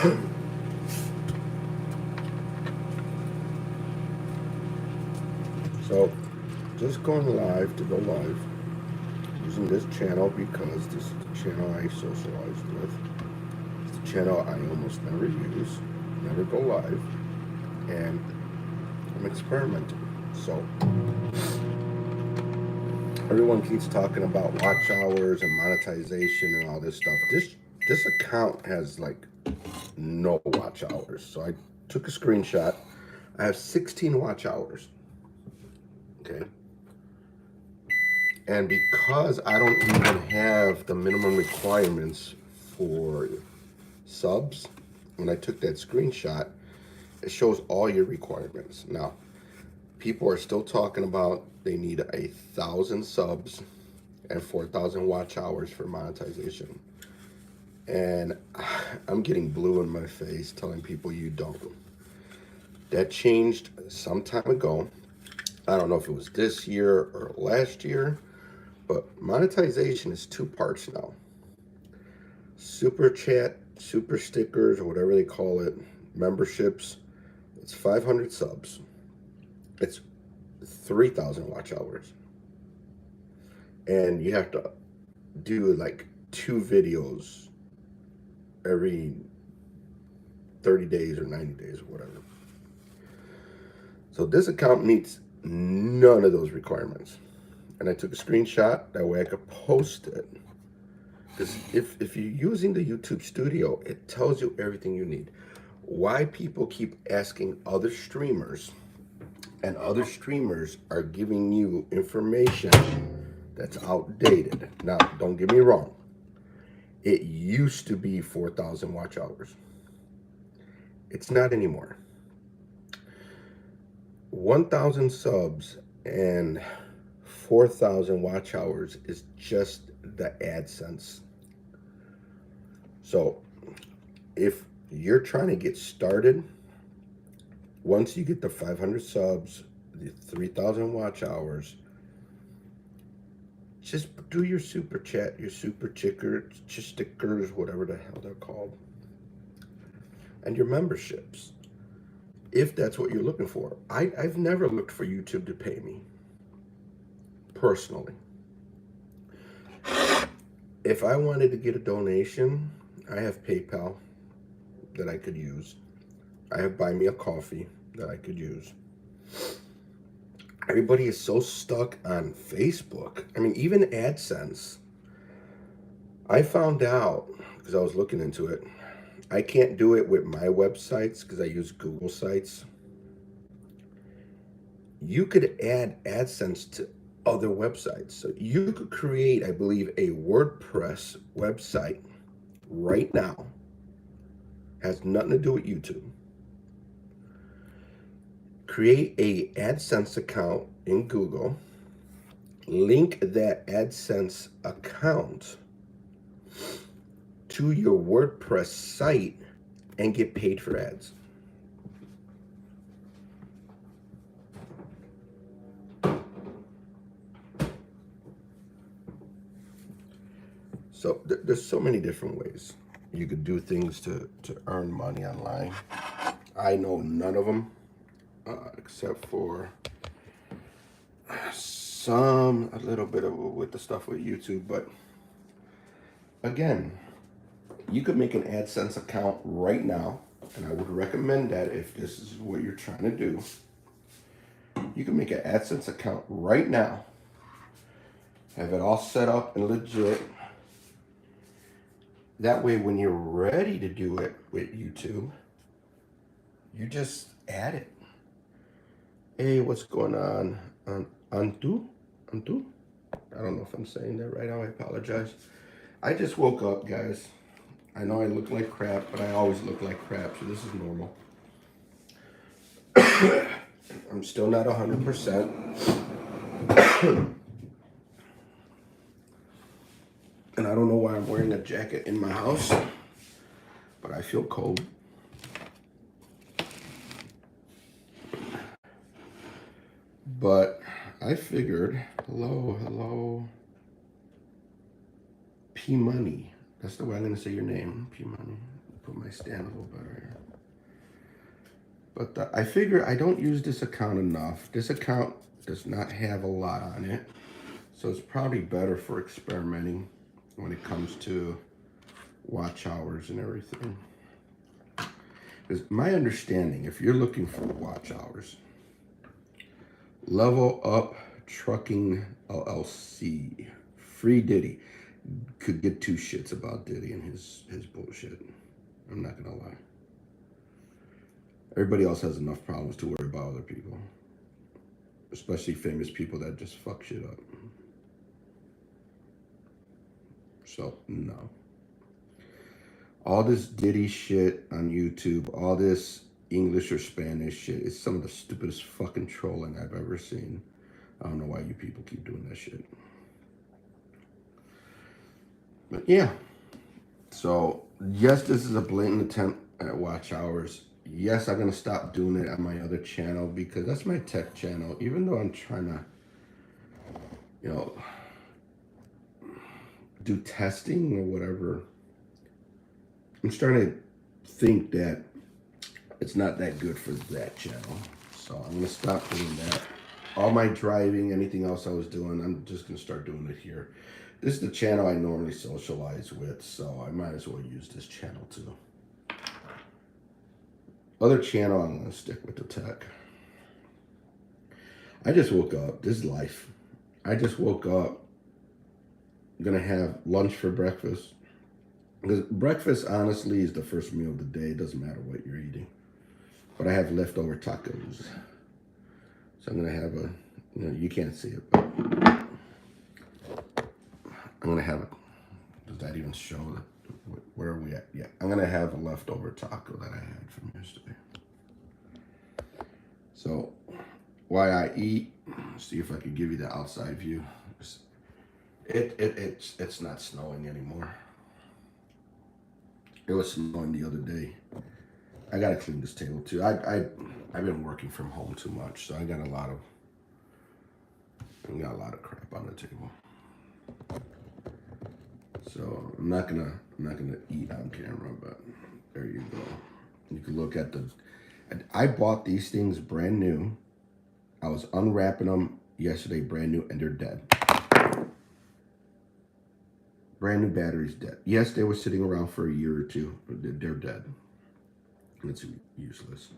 So, just going live to go live, using this channel because this is the channel I socialized with. It's the channel I almost never use, never go live, and I'm experimenting. So, everyone keeps talking about watch hours and monetization and all this stuff. This account has like no watch hours. So I took a screenshot. I have 16 watch hours. Okay. And because I don't even have the minimum requirements for subs, when I took that screenshot, it shows all your requirements. Now, people are still talking about they need 1,000 subs and 4,000 watch hours for monetization. And I'm getting blue in my face telling people you don't. That changed some time ago. I don't know if it was this year or last year, but monetization is 2 parts now. Super chat, super stickers, or whatever they call it, memberships. It's 500 subs. It's 3,000 watch hours. And you have to do like 2 videos every 30 days or 90 days or whatever. So this account meets none of those requirements. And I took a screenshot, that way I could post it. Because if you're using the YouTube Studio, it tells you everything you need. Why people keep asking other streamers, and other streamers are giving you information that's outdated. Now, don't get me wrong. It used to be 4,000 watch hours. It's not anymore. 1,000 subs and 4,000 watch hours is just the AdSense. So if you're trying to get started, once you get the 500 subs, the 3,000 watch hours, just do your super chat, your super stickers, whatever the hell they're called, and your memberships, if that's what you're looking for. I've never looked for YouTube to pay me, personally. If I wanted to get a donation, I have PayPal that I could use. I have Buy Me a Coffee that I could use. Everybody is so stuck on Facebook. I mean, even AdSense. I found out, because I was looking into it, I can't do it with my websites because I use Google Sites. You could add AdSense to other websites. So you could create, I believe, a WordPress website right now. Has nothing to do with YouTube. Create a AdSense account in Google. Link that AdSense account to your WordPress site and get paid for ads. So there's so many different ways you could do things to earn money online. I know none of them, except for a little bit of with the stuff with YouTube. But again, you could make an AdSense account right now, and I would recommend that if this is what you're trying to do. You can make an AdSense account right now, have it all set up and legit. That way, when you're ready to do it with YouTube, you just add it. Hey, what's going on? Antu? Antu? I don't know if I'm saying that right now. I apologize. I just woke up, guys. I know I look like crap, but I always look like crap, so this is normal. I'm still not 100%. And I don't know why I'm wearing a jacket in my house, but I feel cold. But I figured, hello, P Money. That's the way I'm gonna say your name, P Money. put my stand a little better here. But I figure I don't use this account enough. This account does not have a lot on it. So it's probably better for experimenting when it comes to watch hours and everything. Because my understanding, if you're looking for watch hours, Level Up Trucking LLC, Free Diddy, could get two shits about Diddy and his bullshit. I'm not gonna lie. Everybody else has enough problems to worry about other people, especially famous people that just fuck shit up. So no. All this Diddy shit on YouTube, all this English or Spanish shit, is some of the stupidest fucking trolling I've ever seen. I don't know why you people keep doing that shit. But yeah. So yes, this is a blatant attempt at watch hours. Yes, I'm gonna stop doing it on my other channel because that's my tech channel. Even though I'm trying to, you know, do testing or whatever, I'm starting to think that it's not that good for that channel. So I'm gonna stop doing that. All my driving, anything else I was doing, I'm just gonna start doing it here. This is the channel I normally socialize with, so I might as well use this channel too. Other channel, I'm gonna stick with the tech. I just woke up. This is life. I just woke up. I'm gonna have lunch for breakfast. Because breakfast, honestly, is the first meal of the day. It doesn't matter what you're eating. But I have leftover tacos. So I'm gonna have a, you know, you can't see it, but I'm gonna have a, does that even show that? Where are we at? Yeah, I'm gonna have a leftover taco that I had from yesterday. So, while I eat, see if I can give you the outside view. It's not snowing anymore. It was snowing the other day. I gotta clean this table too. I've been working from home too much, so I got a lot of crap on the table. So I'm not gonna eat on camera, but there you go. You can look at the. I bought these things brand new. I was unwrapping them yesterday, brand new, and they're dead. Brand new batteries dead. Yes, they were sitting around for a year or two, but they're dead. It's useless.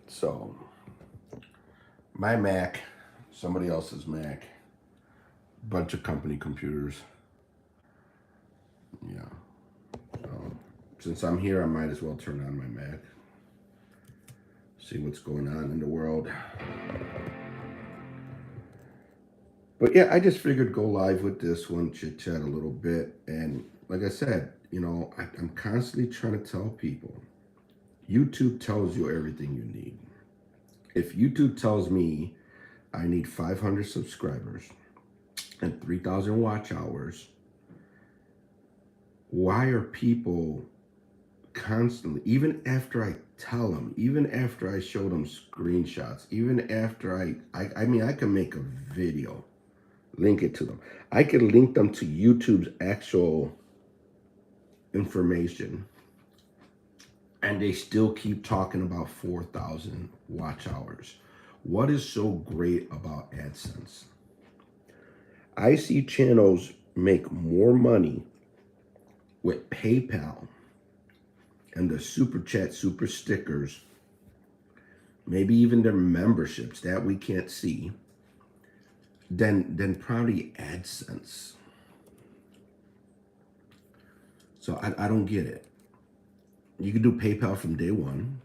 So my Mac, somebody else's Mac, bunch of company computers. Yeah. Since I'm here, I might as well turn on my Mac. See what's going on in the world. But yeah, I just figured go live with this one, chit chat a little bit. And like I said, you know, I'm constantly trying to tell people, YouTube tells you everything you need. If YouTube tells me I need 500 subscribers and 3,000 watch hours, why are people constantly, even after I tell them, even after I show them screenshots, even after I mean, I can make a video, link it to them. I can link them to YouTube's actual information, and they still keep talking about 4,000 watch hours. What is so great about AdSense? I see channels make more money with PayPal and the super chat, super stickers, maybe even their memberships that we can't see, than probably AdSense. So I don't get it. You can do PayPal from day one.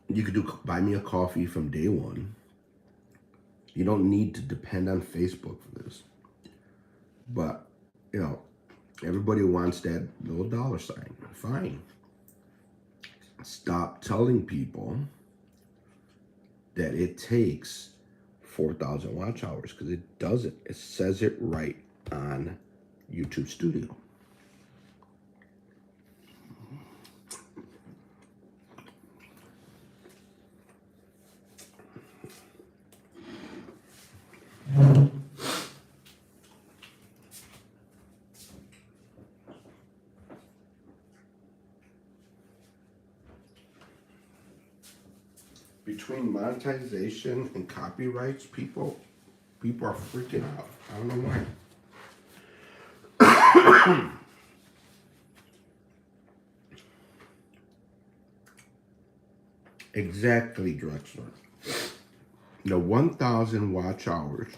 You could do buy me a coffee from day one. You don't need to depend on Facebook for this. But, you know, everybody wants that little dollar sign. Fine. Stop telling people that it takes 4,000 watch hours, because it doesn't. It says it right on YouTube Studio. between monetization and copyrights, people are freaking out. I don't know why. Exactly, Drexler. The 1,000 watch hours,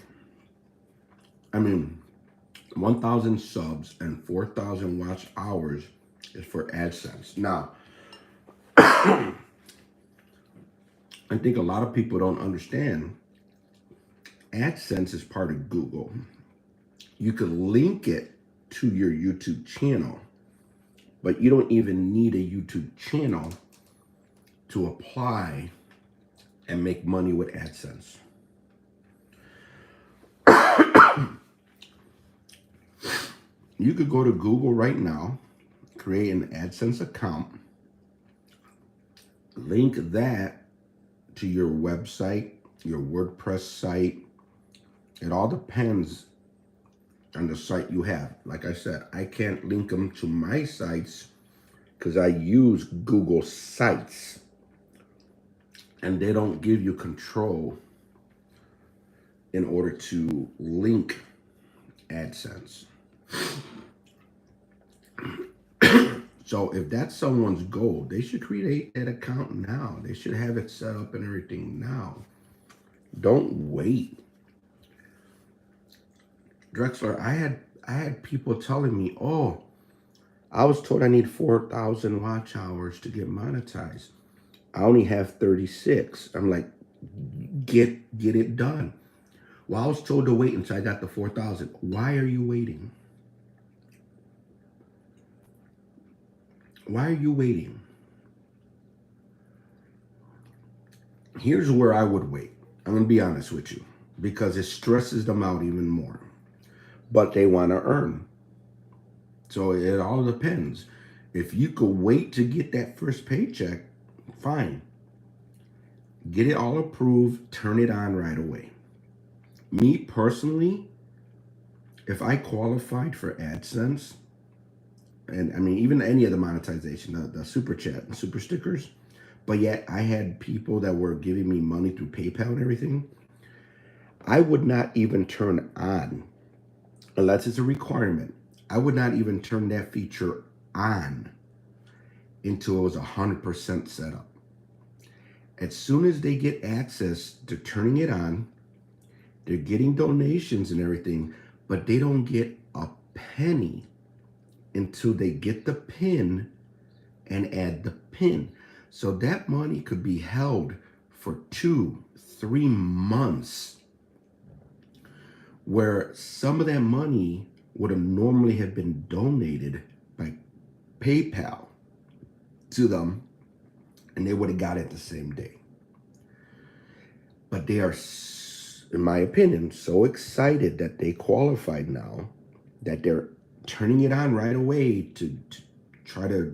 1,000 subs and 4,000 watch hours is for AdSense. Now, I think a lot of people don't understand AdSense is part of Google. You could link it to your YouTube channel, but you don't even need a YouTube channel to apply and make money with AdSense. You could go to Google right now, create an AdSense account, link that to your website, your WordPress site. It all depends on the site you have. Like I said, I can't link them to my sites because I use Google Sites, and they don't give you control in order to link AdSense. So if that's someone's goal, they should create that account now. They should have it set up and everything now. Don't wait. Drexler, I had people telling me, oh, I was told I need 4,000 watch hours to get monetized. I only have 36. I'm like, get it done. Well, I was told to wait until I got the 4,000. Why are you waiting? Why are you waiting? Here's where I would wait. I'm going to be honest with you, because it stresses them out even more. But they want to earn. So it all depends. If you could wait to get that first paycheck, fine. Get it all approved, turn it on right away. Me personally, if I qualified for AdSense, and even any of the monetization, the super chat and super stickers, but yet I had people that were giving me money through PayPal and everything, I would not even turn on, unless it's a requirement, I would not even turn that feature on until it was 100% set up. As soon as they get access to turning it on, they're getting donations and everything, but they don't get a penny until they get the pin and add the pin. So that money could be held for 2-3 months, where some of that money would have normally have been donated by PayPal to them, and they would have got it the same day. But they are, in my opinion, so excited that they qualified now that they're turning it on right away to try to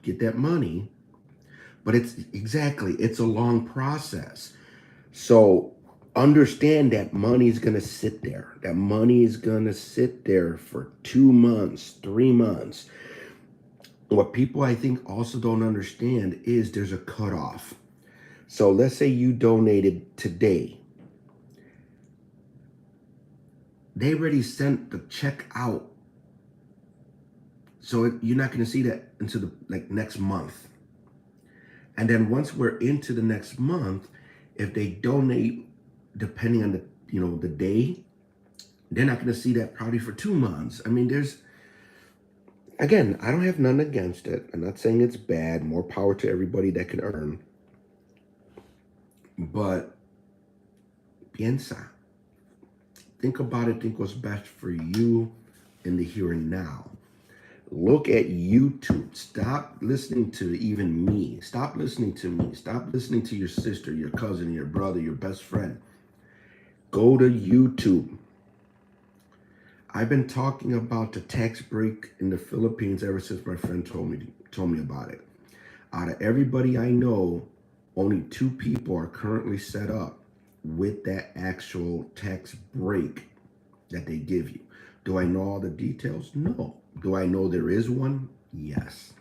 get that money. But it's a long process. So understand that money is going to sit there. That money is going to sit there for 2 months, 3 months. What people, I think, also don't understand is there's a cutoff. So let's say you donated today. They already sent the check out. So you're not going to see that until the next month. And then once we're into the next month, if they donate, depending on the day, they're not going to see that probably for 2 months. Again, I don't have none against it. I'm not saying it's bad. More power to everybody that can earn. But piensa. Think about it. Think what's best for you in the here and now. Look at YouTube. Stop listening to even me. Stop listening to me. Stop listening to your sister, your cousin, your brother, your best friend. Go to YouTube. I've been talking about the tax break in the Philippines ever since my friend told me about it. Out of everybody I know, only 2 people are currently set up with that actual tax break that they give you. Do I know all the details? No. Do I know there is one? Yes.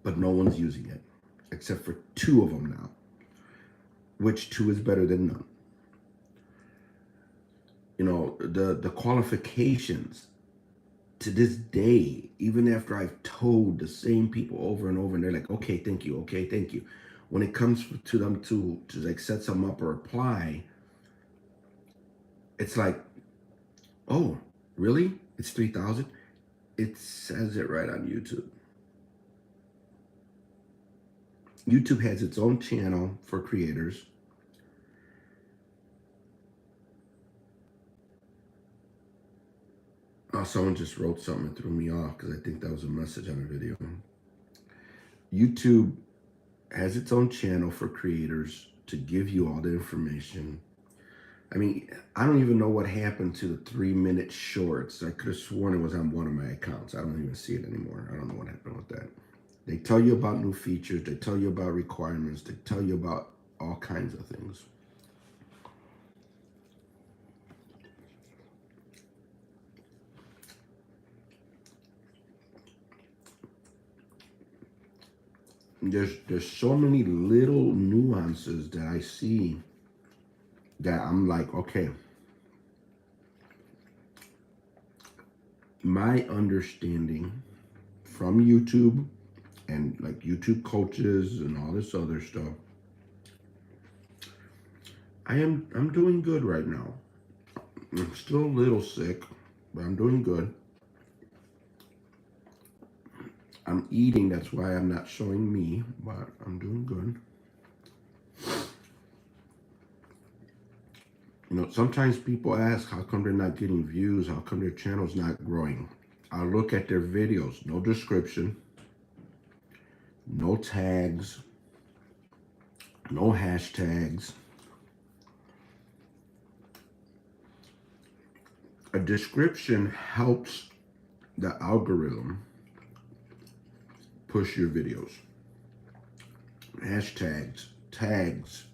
But no one's using it, except for 2 of them now. which two is better than none. You know, the qualifications to this day, even after I've told the same people over and over, and they're like, okay, thank you, okay, thank you. When it comes to them to like set some up or apply, it's like, oh, really? It's 3,000? It says it right on YouTube. YouTube has its own channel for creators. Oh, someone just wrote something and threw me off because I think that was a message on a video. YouTube has its own channel for creators to give you all the information. I mean, I don't even know what happened to the 3-minute shorts. I could have sworn it was on one of my accounts. I don't even see it anymore. I don't know what happened with that. They tell you about new features. They tell you about requirements. They tell you about all kinds of things. There's so many little nuances that I see that I'm like, okay, my understanding from YouTube and like YouTube coaches and all this other stuff, I'm doing good right now. I'm still a little sick, but I'm doing good. I'm eating, that's why I'm not showing me, but I'm doing good. You know, sometimes people ask, how come they're not getting views? How come their channel's not growing? I look at their videos, no description, no tags, no hashtags. A description helps the algorithm push your videos. Hashtags, tags,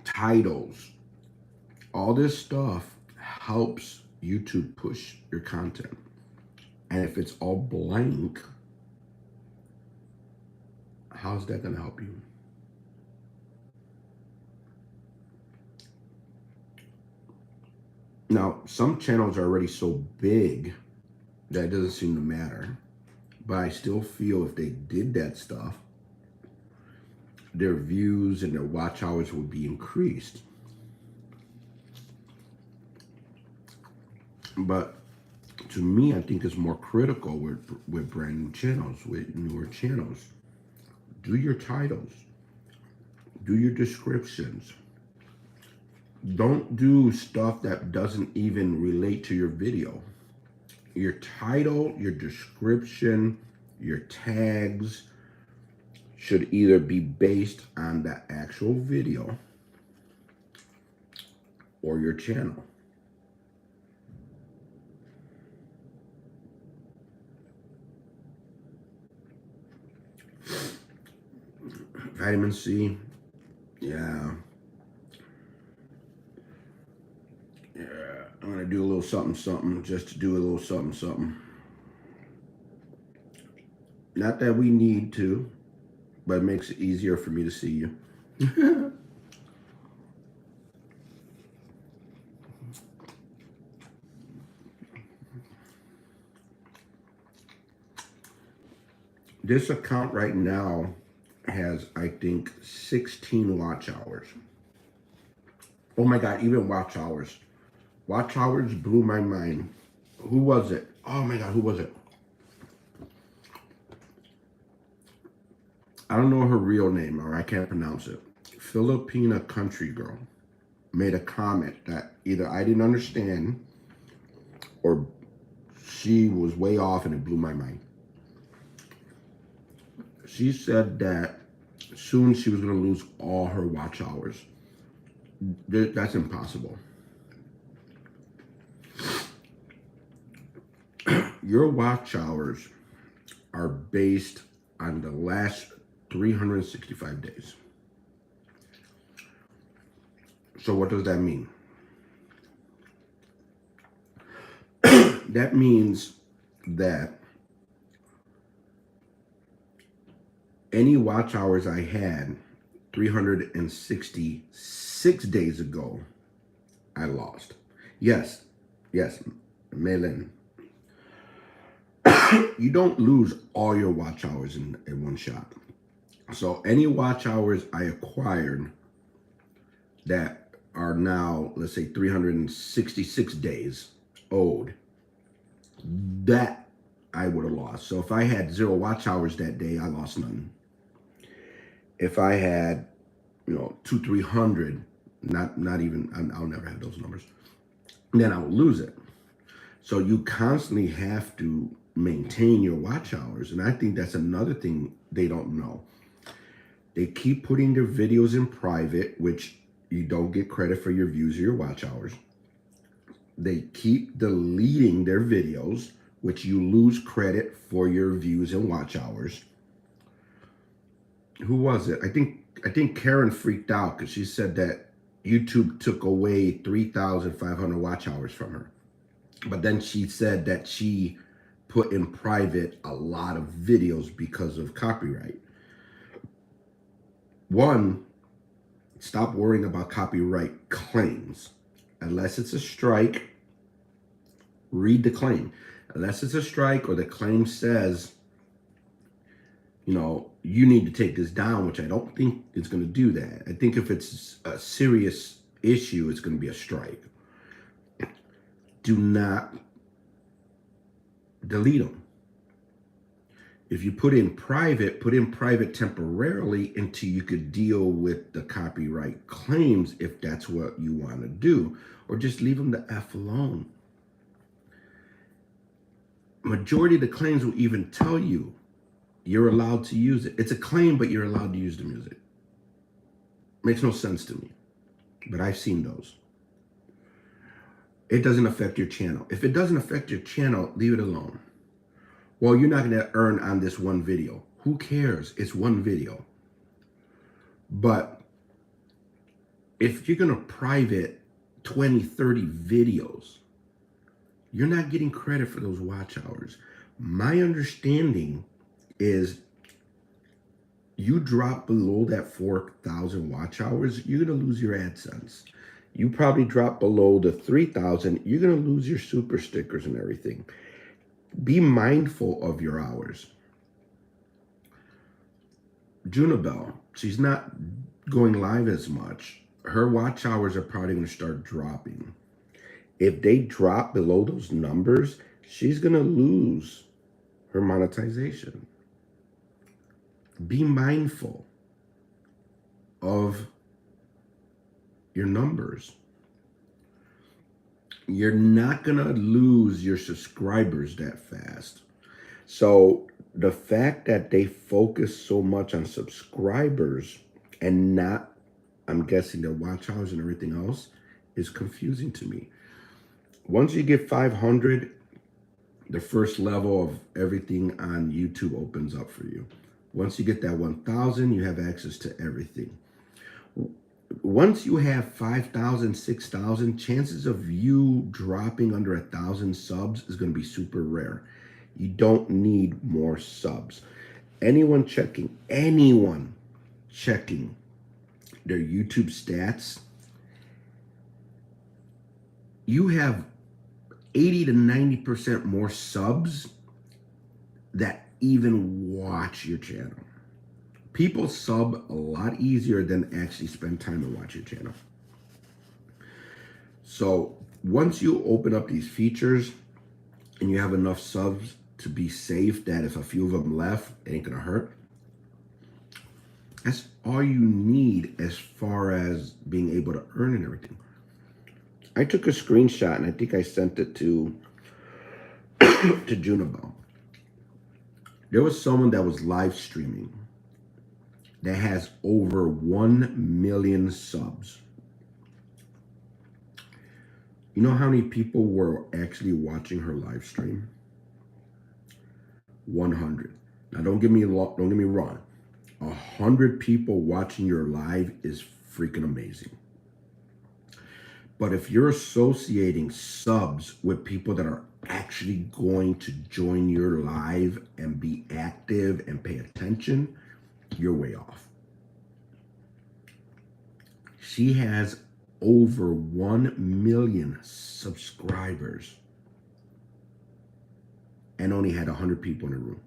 titles, all this stuff helps YouTube push your content. And if it's all blank, how's that going to help you? Now, some channels are already so big that it doesn't seem to matter. But I still feel if they did that stuff, their views and their watch hours would be increased. But to me, I think it's more critical with brand new channels, with newer channels. Do your titles. Do your descriptions. Don't do stuff that doesn't even relate to your video. Your title, your description, your tags should either be based on the actual video or your channel. Vitamin C, yeah. I'm gonna do a little something, just to do a little something. Not that we need to, but it makes it easier for me to see you. This account right now has, I think, 16 watch hours. Oh my God, even watch hours. Watch hours blew my mind. Who was it? Oh my God, who was it? I don't know her real name, or I can't pronounce it. Filipina country girl made a comment that either I didn't understand or she was way off and it blew my mind. She said that soon she was going to lose all her watch hours. That's impossible. Your watch hours are based on the last 365 days. So what does that mean? That means that any watch hours I had 366 days ago, I lost. Yes, Melin. You don't lose all your watch hours in one shot. So any watch hours I acquired that are now, let's say, 366 days old, that I would have lost. So if I had 0 watch hours that day, I lost none. If I had, 300, not even, I'll never have those numbers, then I would lose it. So you constantly have to maintain your watch hours. And I think that's another thing they don't know. They keep putting their videos in private, which you don't get credit for your views or your watch hours. They keep deleting their videos, which you lose credit for your views and watch hours. Who was it? I think Karen freaked out because she said that YouTube took away 3,500 watch hours from her. But then she said that she put in private a lot of videos because of copyright. One, stop worrying about copyright claims. Unless it's a strike, read the claim. Unless it's a strike or the claim says, you need to take this down, which I don't think it's going to do that. I think if it's a serious issue, it's going to be a strike. Do not delete them. If you put in private temporarily until you could deal with the copyright claims if that's what you want to do, or just leave them the F alone. Majority of the claims will even tell you you're allowed to use it. It's a claim, but you're allowed to use the music. Makes no sense to me, but I've seen those. It doesn't affect your channel. If it doesn't affect your channel, leave it alone. Well, you're not going to earn on this one video. Who cares? It's one video. But if you're going to private 20, 30 videos, you're not getting credit for those watch hours. My understanding is you drop below that 4,000 watch hours, you're going to lose your AdSense. You probably drop below the 3,000, you're going to lose your super stickers and everything. Be mindful of your hours. Junabelle, she's not going live as much. Her watch hours are probably going to start dropping. If they drop below those numbers, she's going to lose her monetization. Be mindful of your numbers. You're not going to lose your subscribers that fast. So the fact that they focus so much on subscribers and not, I'm guessing, their watch hours and everything else is confusing to me. Once you get 500, the first level of everything on YouTube opens up for you. Once you get that 1,000, you have access to everything. Once you have 5,000, 6,000, chances of you dropping under 1,000 subs is going to be super rare. You don't need more subs. Anyone checking their YouTube stats, you have 80 to 90% more subs that even watch your channel. People sub a lot easier than actually spend time and watch your channel. So once you open up these features and you have enough subs to be safe that if a few of them left, it ain't gonna hurt. That's all you need as far as being able to earn and everything. I took a screenshot and I think I sent it to Junabelle. There was someone that was live streaming that has over 1 million subs. You know how many people were actually watching her live stream? 100. Now don't get me wrong. 100 people watching your live is freaking amazing. But if you're associating subs with people that are actually going to join your live and be active and pay attention, you're way off. She has over 1 million subscribers and only had 100 people in the room.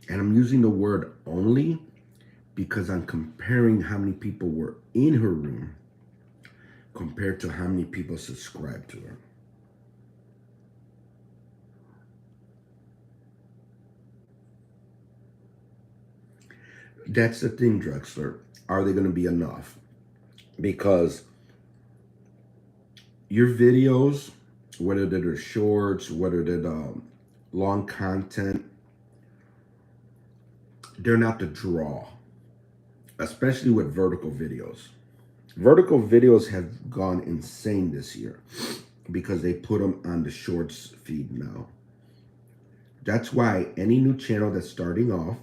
And I'm using the word only because I'm comparing how many people were in her room compared to how many people subscribed to her. That's the thing, Drexler. Are they going to be enough? Because your videos, whether they're shorts, whether they're long content, they're not the draw, especially with vertical videos. Vertical videos have gone insane this year because they put them on the shorts feed now. That's why any new channel that's starting off,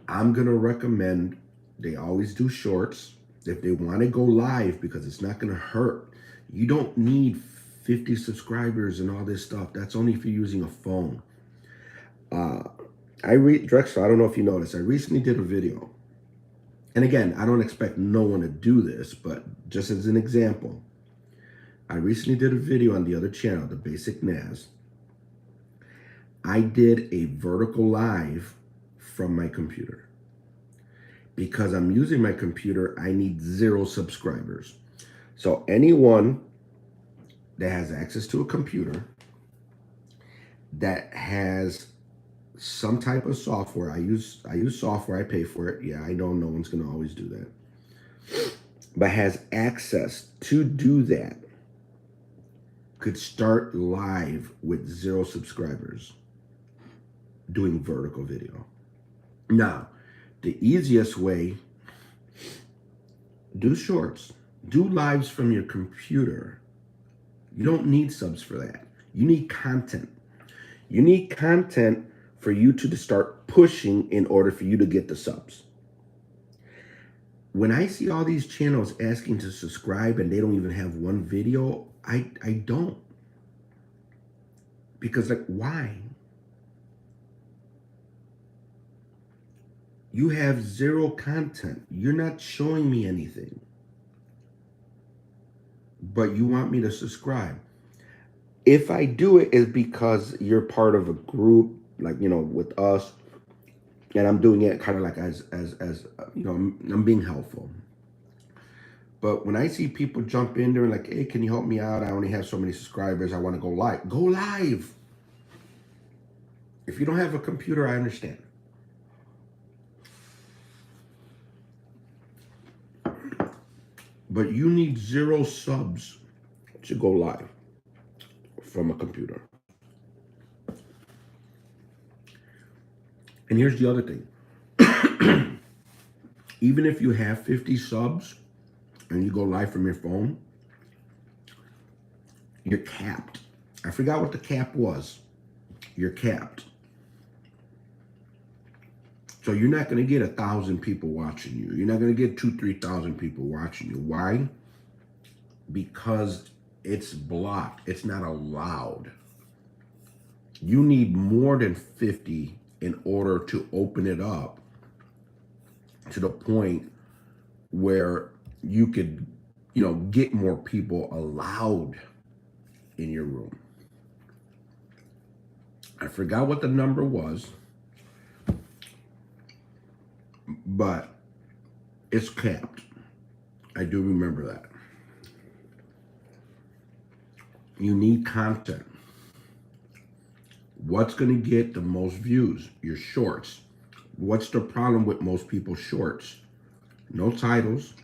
I'm going to recommend they always do shorts. If they want to go live, because it's not going to hurt. You don't need 50 subscribers and all this stuff. That's only if you're using a phone. Drexler, I don't know if you noticed, I recently did a video. And again, I don't expect no one to do this, but just as an example, I recently did a video on the other channel, the Basic NAS. I did a vertical live from my computer. Because I'm using my computer, I need 0 subscribers. So anyone that has access to a computer that has some type of software, I use software, I pay for it. Yeah, I know no one's going to always do that. But has access to do that could start live with 0 subscribers doing vertical video. Now, the easiest way, do shorts, do lives from your computer. You don't need subs for that. You need content. You need content for you to start pushing in order for you to get the subs. When I see all these channels asking to subscribe and they don't even have one video, I don't. Because like, why? You have 0 content. You're not showing me anything. But you want me to subscribe. If I do it, it's because you're part of a group, like, you know, with us. And I'm doing it kind of like as you know, I'm being helpful. But when I see people jump in there and like, hey, can you help me out? I only have so many subscribers. I want to go live. Go live. If you don't have a computer, I understand. But you need 0 subs to go live from a computer. And here's the other thing. Even if you have 50 subs and you go live from your phone, you're capped. I forgot what the cap was. You're capped. So you're not going to get 1,000 people watching you. You're not going to get 2,000-3,000 people watching you. Why? Because it's blocked. It's not allowed. You need more than 50 in order to open it up to the point where you could, you know, get more people allowed in your room. I forgot what the number was, but it's capped. I do remember that. You need content. What's going to get the most views? Your shorts. What's the problem with most people's shorts? No titles,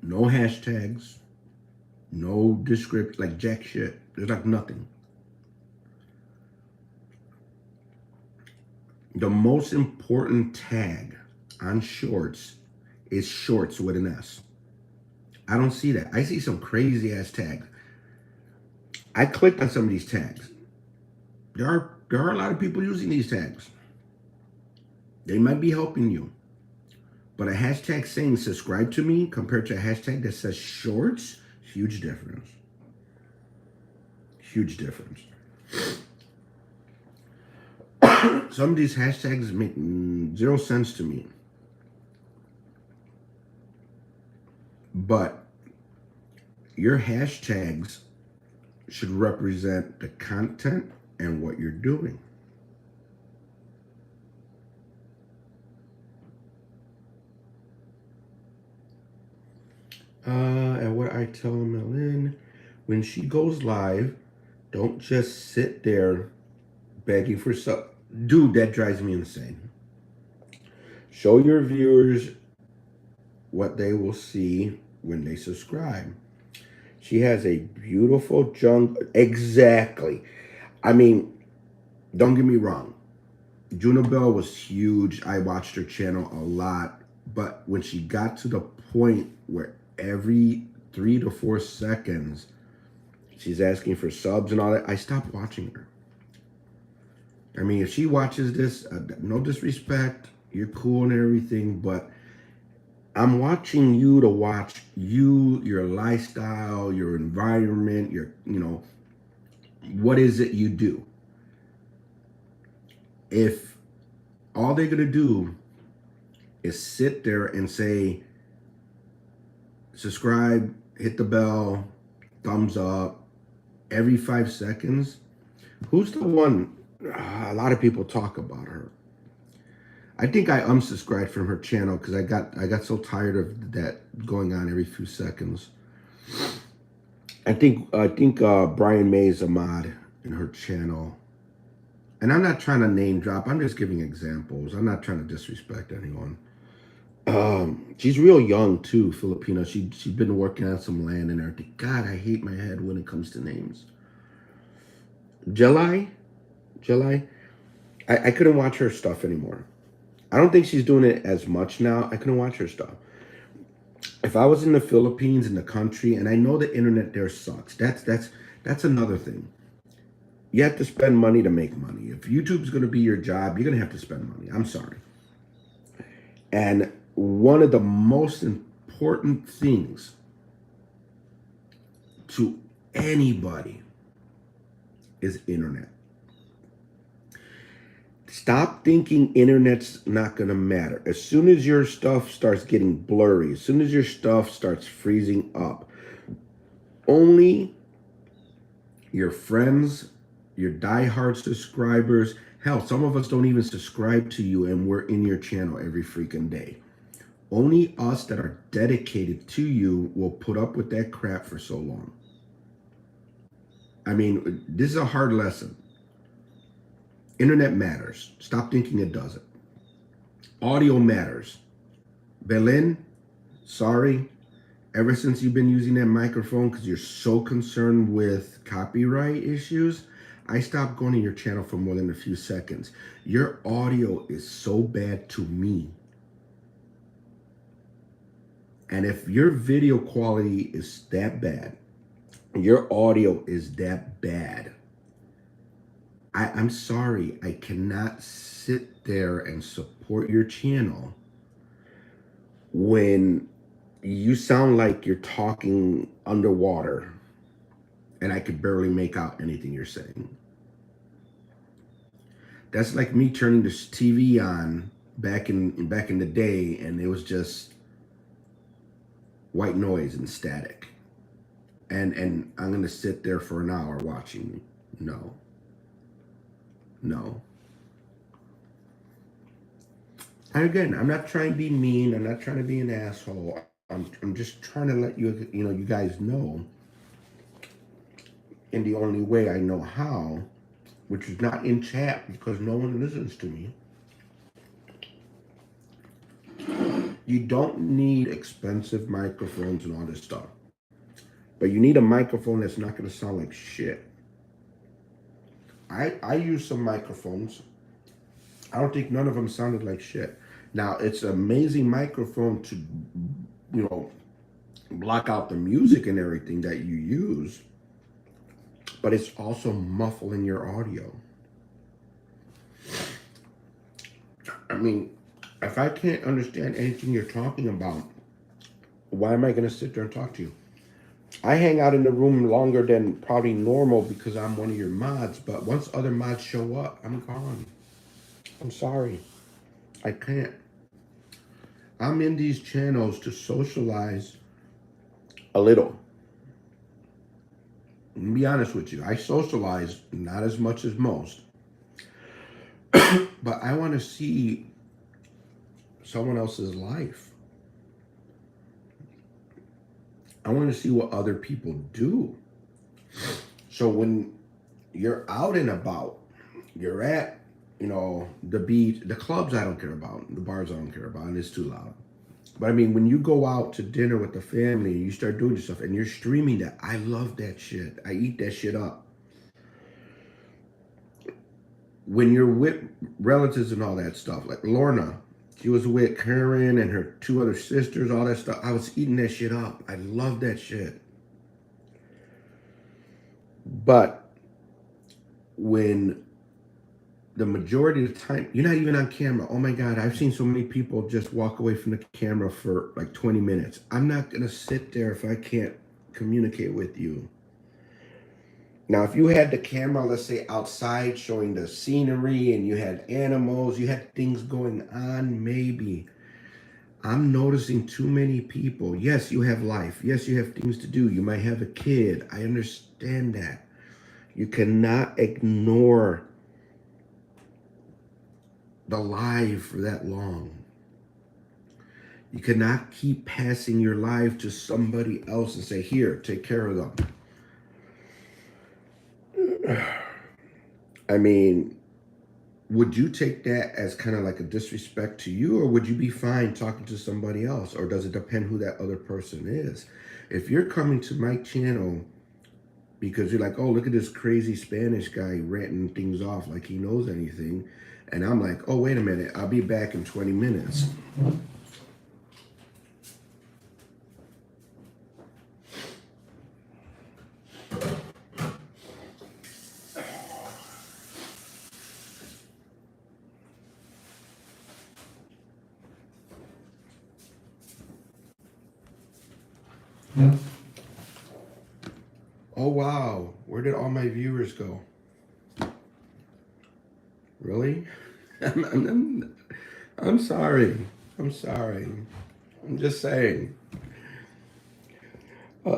no hashtags, no description, like jack shit. There's like nothing. The most important tag on shorts is shorts with an S. I don't see that. I see some crazy ass tags. I clicked on some of these tags. There are a lot of people using these tags. They might be helping you. But a hashtag saying subscribe to me compared to a hashtag that says shorts, huge difference. Huge difference. Some of these hashtags make 0 sense to me. But your hashtags should represent the content and what you're doing. And what I tell Melin, when she goes live, don't just sit there begging for sub. Dude, that drives me insane. Show your viewers what they will see when they subscribe. She has a beautiful junk. Exactly. I mean, don't get me wrong. Junabelle was huge. I watched her channel a lot. But when she got to the point where every 3 to 4 seconds she's asking for subs and all that, I stopped watching her. I mean, if she watches this, no disrespect, you're cool and everything, but I'm watching you to watch you, your lifestyle, your environment, your, what is it you do? If all they're going to do is sit there and say, subscribe, hit the bell, thumbs up, every 5 seconds, who's the one? A lot of people talk about her. I think I unsubscribed from her channel because I got so tired of that going on every few seconds. I think Brian May is a mod in her channel. And I'm not trying to name drop. I'm just giving examples. I'm not trying to disrespect anyone. She's real young too, Filipino. She's been working on some land and everything. God, I hate my head when it comes to names. July. I couldn't watch her stuff anymore. I don't think she's doing it as much now. I couldn't watch her stuff. If I was in the Philippines, in the country, and I know the internet there sucks. That's another thing. You have to spend money to make money. If YouTube's going to be your job, you're going to have to spend money. I'm sorry. And one of the most important things to anybody is internet. Stop thinking internet's not going to matter. As soon as your stuff starts getting blurry, as soon as your stuff starts freezing up, only your friends, your diehard subscribers, hell, some of us don't even subscribe to you and we're in your channel every freaking day. Only us that are dedicated to you will put up with that crap for so long. I mean, this is a hard lesson. Internet matters. Stop thinking it doesn't. Audio matters. Belin, sorry. Ever since you've been using that microphone because you're so concerned with copyright issues, I stopped going to your channel for more than a few seconds. Your audio is so bad to me. And if your video quality is that bad, your audio is that bad, I'm sorry, I cannot sit there and support your channel when you sound like you're talking underwater and I could barely make out anything you're saying. That's like me turning this TV on back in the day and it was just white noise and static. And I'm going to sit there for an hour watching. No. And again, I'm not trying to be mean. I'm not trying to be an asshole. I'm just trying to let you guys know in the only way I know how, which is not in chat because no one listens to me. You don't need expensive microphones and all this stuff. But you need a microphone that's not going to sound like shit. I use some microphones. I don't think none of them sounded like shit. Now, it's an amazing microphone to, block out the music and everything that you use. But it's also muffling your audio. I mean, if I can't understand anything you're talking about, why am I going to sit there and talk to you? I hang out in the room longer than probably normal because I'm one of your mods, but once other mods show up, I'm gone. I'm sorry. I can't. I'm in these channels to socialize A little. To be honest with you, I socialize not as much as most, but I want to see someone else's life. I want to see what other people do. So when you're out and about, you're at, the beach, the clubs I don't care about, the bars I don't care about, and it's too loud. But I mean, when you go out to dinner with the family and you start doing stuff and you're streaming that, I love that shit. I eat that shit up. When you're with relatives and all that stuff, like Lorna, she was with Karen and her two other sisters, all that stuff. I was eating that shit up. I love that shit. But when the majority of the time, you're not even on camera. Oh my God, I've seen so many people just walk away from the camera for like 20 minutes. I'm not going to sit there if I can't communicate with you. Now, if you had the camera, let's say outside showing the scenery and you had animals, you had things going on, maybe. I'm noticing too many people. Yes, you have life. Yes, you have things to do. You might have a kid. I understand that. You cannot ignore the live for that long. You cannot keep passing your life to somebody else and say, here, take care of them. I mean, would you take that as kind of like a disrespect to you, or would you be fine talking to somebody else? Or does it depend who that other person is? If you're coming to my channel because you're like, oh, look at this crazy Spanish guy ranting things off like he knows anything, and I'm like, oh, wait a minute, I'll be back in 20 minutes. Oh, wow. Where did all my viewers go? Really? I'm sorry. I'm sorry. I'm just saying.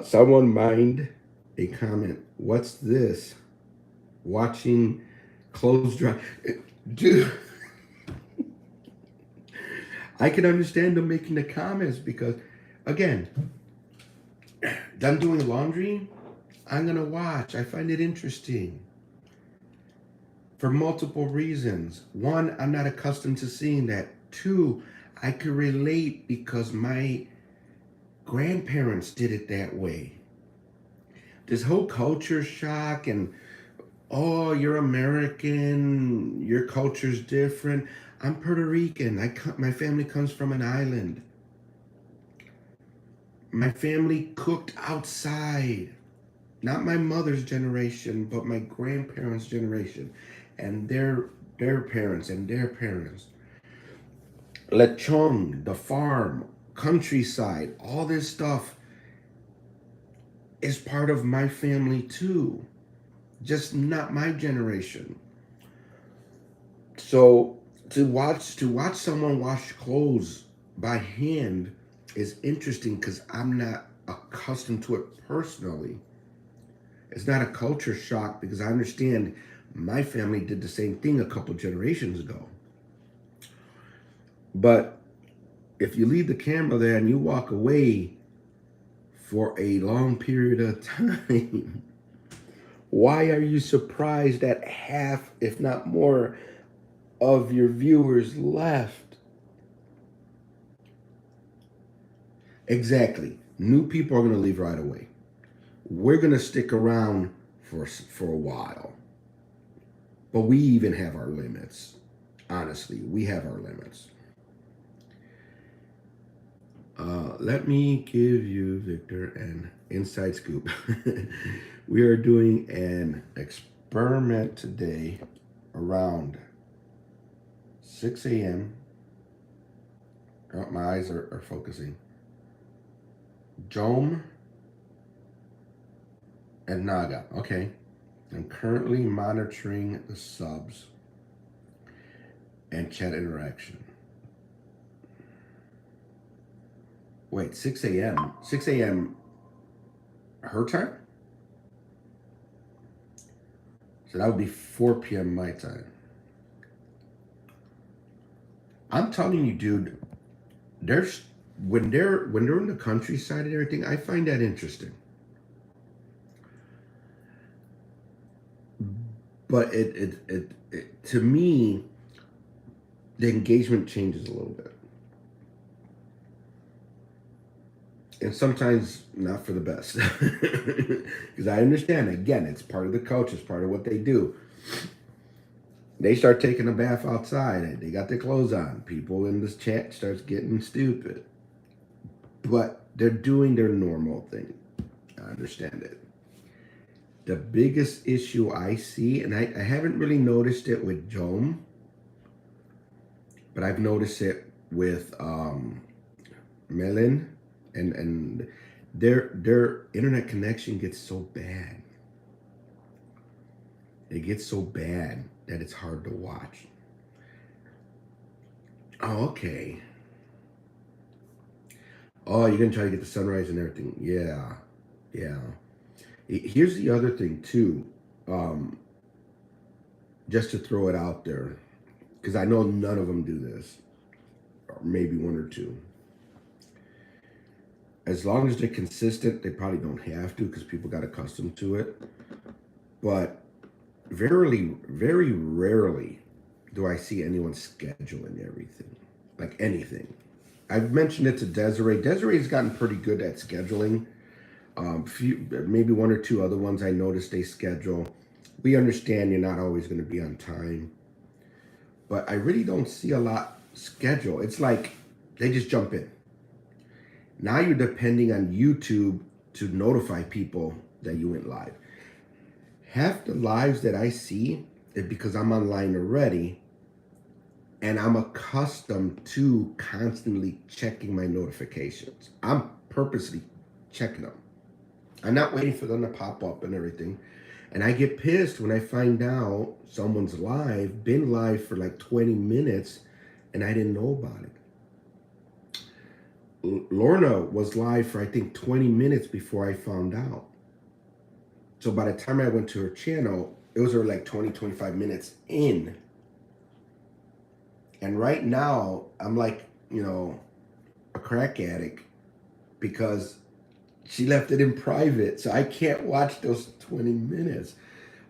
Someone mind a comment. What's this? Watching clothes dry. Dude, I can understand them making the comments because, again, them doing laundry, I'm going to watch. I find it interesting for multiple reasons. One, I'm not accustomed to seeing that. Two, I could relate because my grandparents did it that way. This whole culture shock and, oh, you're American, your culture's different. I'm Puerto Rican. My family comes from an island. My family cooked outside. Not my mother's generation, but my grandparents' generation, and their parents and their parents. Lechon, the farm, countryside, all this stuff is part of my family too, just not my generation. So to watch someone wash clothes by hand is interesting because I'm not accustomed to it personally. It's not a culture shock because I understand my family did the same thing a couple generations ago. But if you leave the camera there and you walk away for a long period of time, why are you surprised that half, if not more, of your viewers left? Exactly. New people are going to leave right away. We're going to stick around for a while. But we even have our limits. Honestly, we have our limits. Let me give you, Victor, an inside scoop. We are doing an experiment today around 6 a.m. Oh, my eyes are focusing. Jom and Naga. Okay. I'm currently monitoring the subs and chat interaction. Wait, 6 a.m. 6 a.m. her time. So that would be 4 p.m. my time. I'm telling you, dude, there's when they're in the countryside and everything, I find that interesting. But it to me, the engagement changes a little bit. And sometimes not for the best. Because I understand, again, it's part of the culture, it's part of what they do. They start taking a bath outside. They got their clothes on. People in this chat starts getting stupid. But they're doing their normal thing. I understand it. The biggest issue I see, and I haven't really noticed it with Jom, but I've noticed it with Melon, and their internet connection gets so bad. It gets so bad that it's hard to watch. Oh, okay. Oh, you're gonna try to get the sunrise and everything. Yeah, yeah. Here's the other thing too. Um, just to throw it out there, because I know none of them do this, or maybe one or two. As long as they're consistent, they probably don't have to because people got accustomed to it. But very rarely do I see anyone scheduling everything, like anything. I've mentioned it to Desiree. Desiree's gotten pretty good at scheduling. Maybe one or two other ones I noticed they schedule. We understand you're not always going to be on time, but I really don't see a lot schedule. It's like they just jump in. Now you're depending on YouTube to notify people that you went live. Half the lives that I see is because I'm online already and I'm accustomed to constantly checking my notifications. I'm purposely checking them. I'm not waiting for them to pop up and everything. And I get pissed when I find out someone's been live for like 20 minutes, and I didn't know about it. Lorna was live for I think 20 minutes before I found out. So by the time I went to her channel, it was like 20, 25 minutes in. And right now, I'm like, a crack addict because she left it in private. So I can't watch those 20 minutes.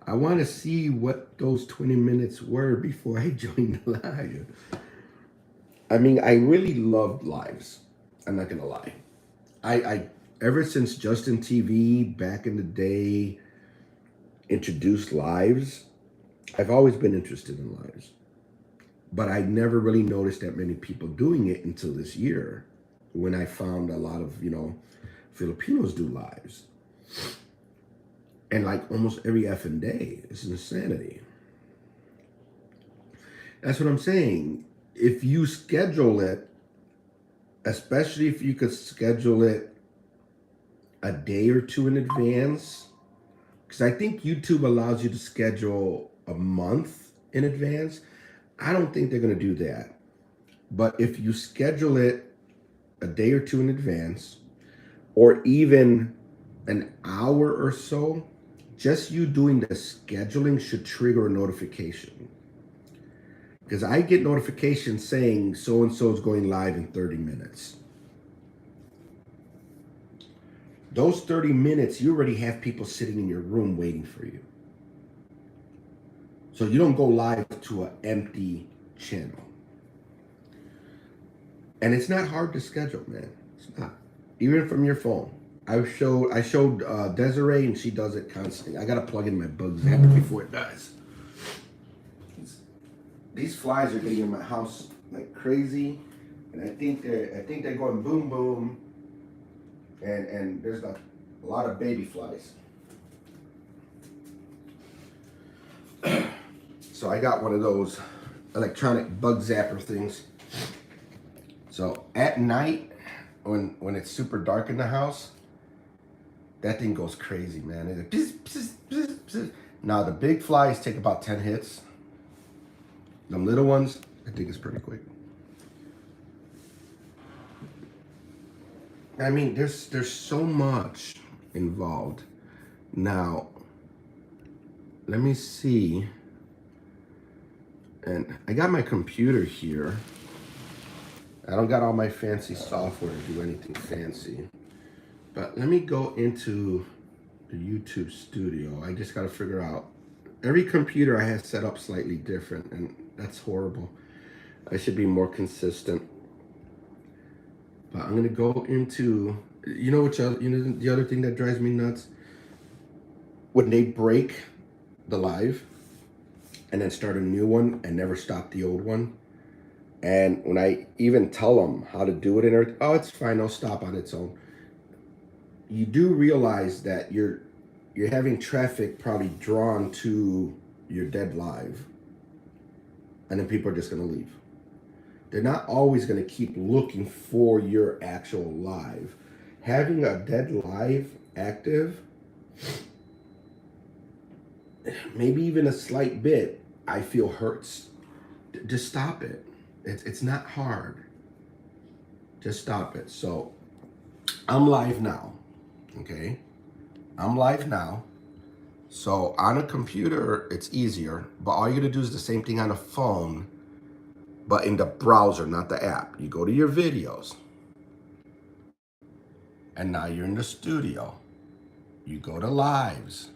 I want to see what those 20 minutes were before I joined the live. I mean, I really loved lives. I'm not going to lie. I ever since Justin TV back in the day introduced lives, I've always been interested in lives. But I never really noticed that many people doing it until this year when I found a lot of, Filipinos do lives. And like almost every effing day. It's insanity. That's what I'm saying. If you schedule it, especially if you could schedule it a day or two in advance, because I think YouTube allows you to schedule a month in advance. I don't think they're going to do that. But if you schedule it a day or two in advance, or even an hour or so, just you doing the scheduling should trigger a notification. Because I get notifications saying so-and-so is going live in 30 minutes. Those 30 minutes, you already have people sitting in your room waiting for you. So you don't go live to an empty channel. And it's not hard to schedule, man. It's not. Even from your phone. I showed Desiree, and she does it constantly. I got to plug in my bug zapper before it dies. These flies are getting in my house like crazy, and I think they're going boom boom, and there's a lot of baby flies. So I got one of those electronic bug zapper things. So at night, when it's super dark in the house, that thing goes crazy, man. It's like, bzz, bzz, bzz, bzz. Now the big flies take about 10 hits. Them little ones, I think it's pretty quick. I mean, there's so much involved. Now, let me see. And I got my computer here. I don't got all my fancy software to do anything fancy. But let me go into the YouTube studio. I just got to figure out. Every computer I have set up slightly different, and that's horrible. I should be more consistent. But I'm gonna go into, the other thing that drives me nuts, when they break the live and then start a new one and never stop the old one. And when I even tell them how to do it and everything, oh, it's fine, it'll stop on its own. You do realize that you're having traffic probably drawn to your dead live, and then people are just gonna leave. They're not always gonna keep looking for your actual live. Having a dead live active, maybe even a slight bit, I feel hurts. Just stop it. It's not hard. Just stop it. So I'm live now. Okay? I'm live now. So on a computer, it's easier, but all you gotta do is the same thing on a phone, but in the browser, not the app. You go to your videos, and now you're in the studio. You go to lives,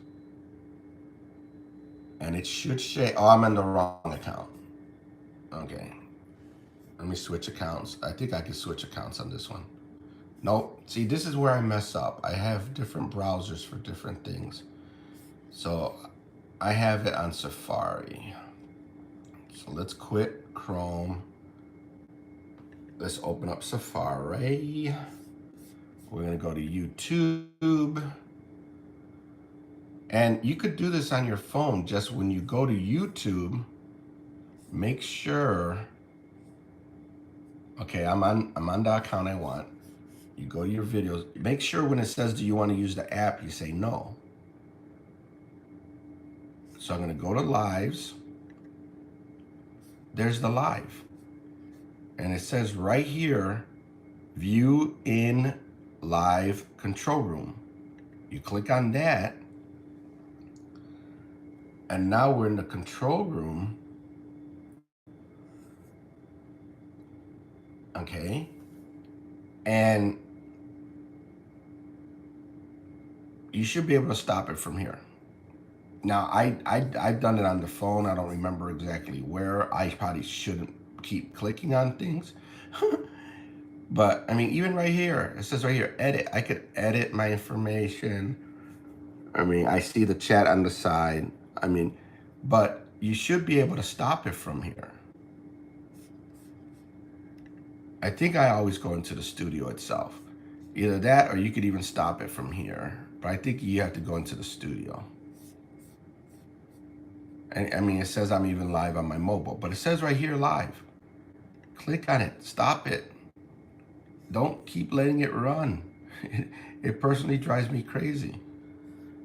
and it should say, oh, I'm in the wrong account. Okay. Let me switch accounts. I think I can switch accounts on this one. Nope. See, this is where I mess up. I have different browsers for different things. So I have it on Safari. So let's quit Chrome. Let's open up Safari. We're gonna go to YouTube. And you could do this on your phone. Just when you go to YouTube, make sure, okay, I'm on the account I want. You go to your videos. Make sure when it says, do you want to use the app, you say no. So I'm going to go to lives. There's the live. And it says right here, view in live control room. You click on that. And now we're in the control room. Okay. And you should be able to stop it from here. Now, I've done it on the phone. I don't remember exactly where. I probably shouldn't keep clicking on things. But, I mean, even right here, it says right here, edit. I could edit my information. I mean, I see the chat on the side. I mean, but you should be able to stop it from here. I think I always go into the studio itself. Either that or you could even stop it from here. But I think you have to go into the studio. And I mean, it says I'm even live on my mobile, but it says right here live. Click on it. Stop it. Don't keep letting it run. It personally drives me crazy.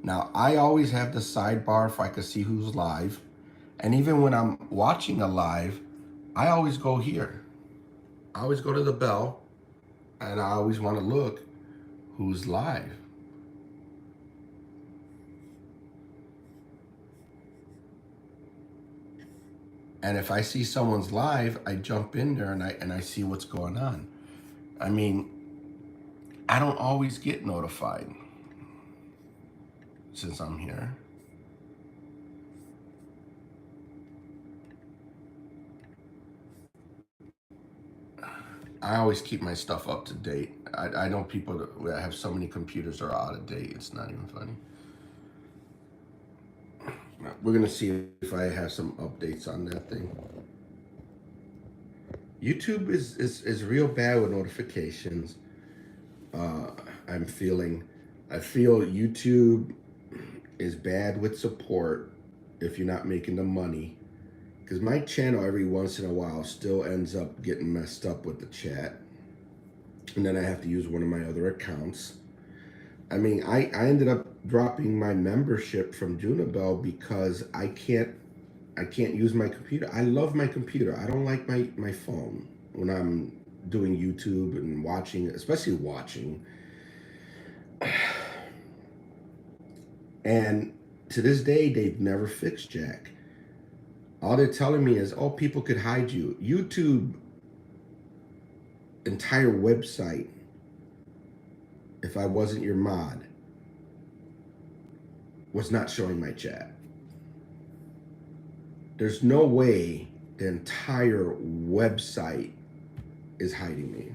Now, I always have the sidebar if I can see who's live. And even when I'm watching a live, I always go here. I always go to the bell, and I always want to look who's live. And if I see someone's live, I jump in there and I see what's going on. I mean, I don't always get notified since I'm here. I always keep my stuff up to date. I know people that have so many computers are out of date. It's not even funny. We're gonna see if I have some updates on that thing. YouTube is real bad with notifications. I feel YouTube is bad with support if you're not making the money. Because my channel every once in a while still ends up getting messed up with the chat. And then I have to use one of my other accounts. I mean, I ended up dropping my membership from Junibel because I can't use my computer. I love my computer. I don't like my phone when I'm doing YouTube and watching, especially watching. And to this day, they've never fixed Jack. All they're telling me is, oh, people could hide you. YouTube entire website, if I wasn't your mod, was not showing my chat. There's no way the entire website is hiding me.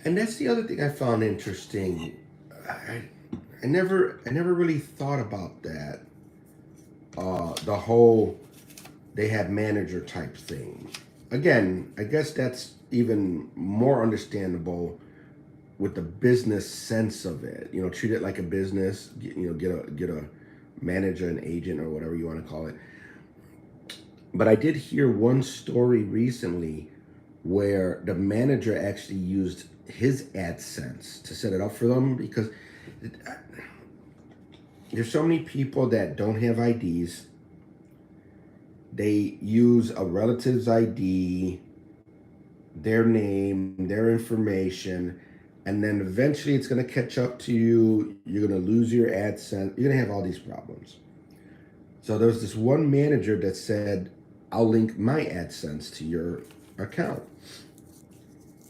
And that's the other thing I found interesting. I never really thought about that. The whole they had manager type thing. Again, I guess that's even more understandable with the business sense of it. You know, treat it like a business. Get a manager, an agent, or whatever you want to call it. But I did hear one story recently where the manager actually used his AdSense to set it up for them because there's so many people that don't have IDs. They use a relative's ID, their name, their information, and then eventually it's going to catch up to you. You're going to lose your AdSense. You're going to have all these problems. So there was this one manager that said, I'll link my AdSense to your account.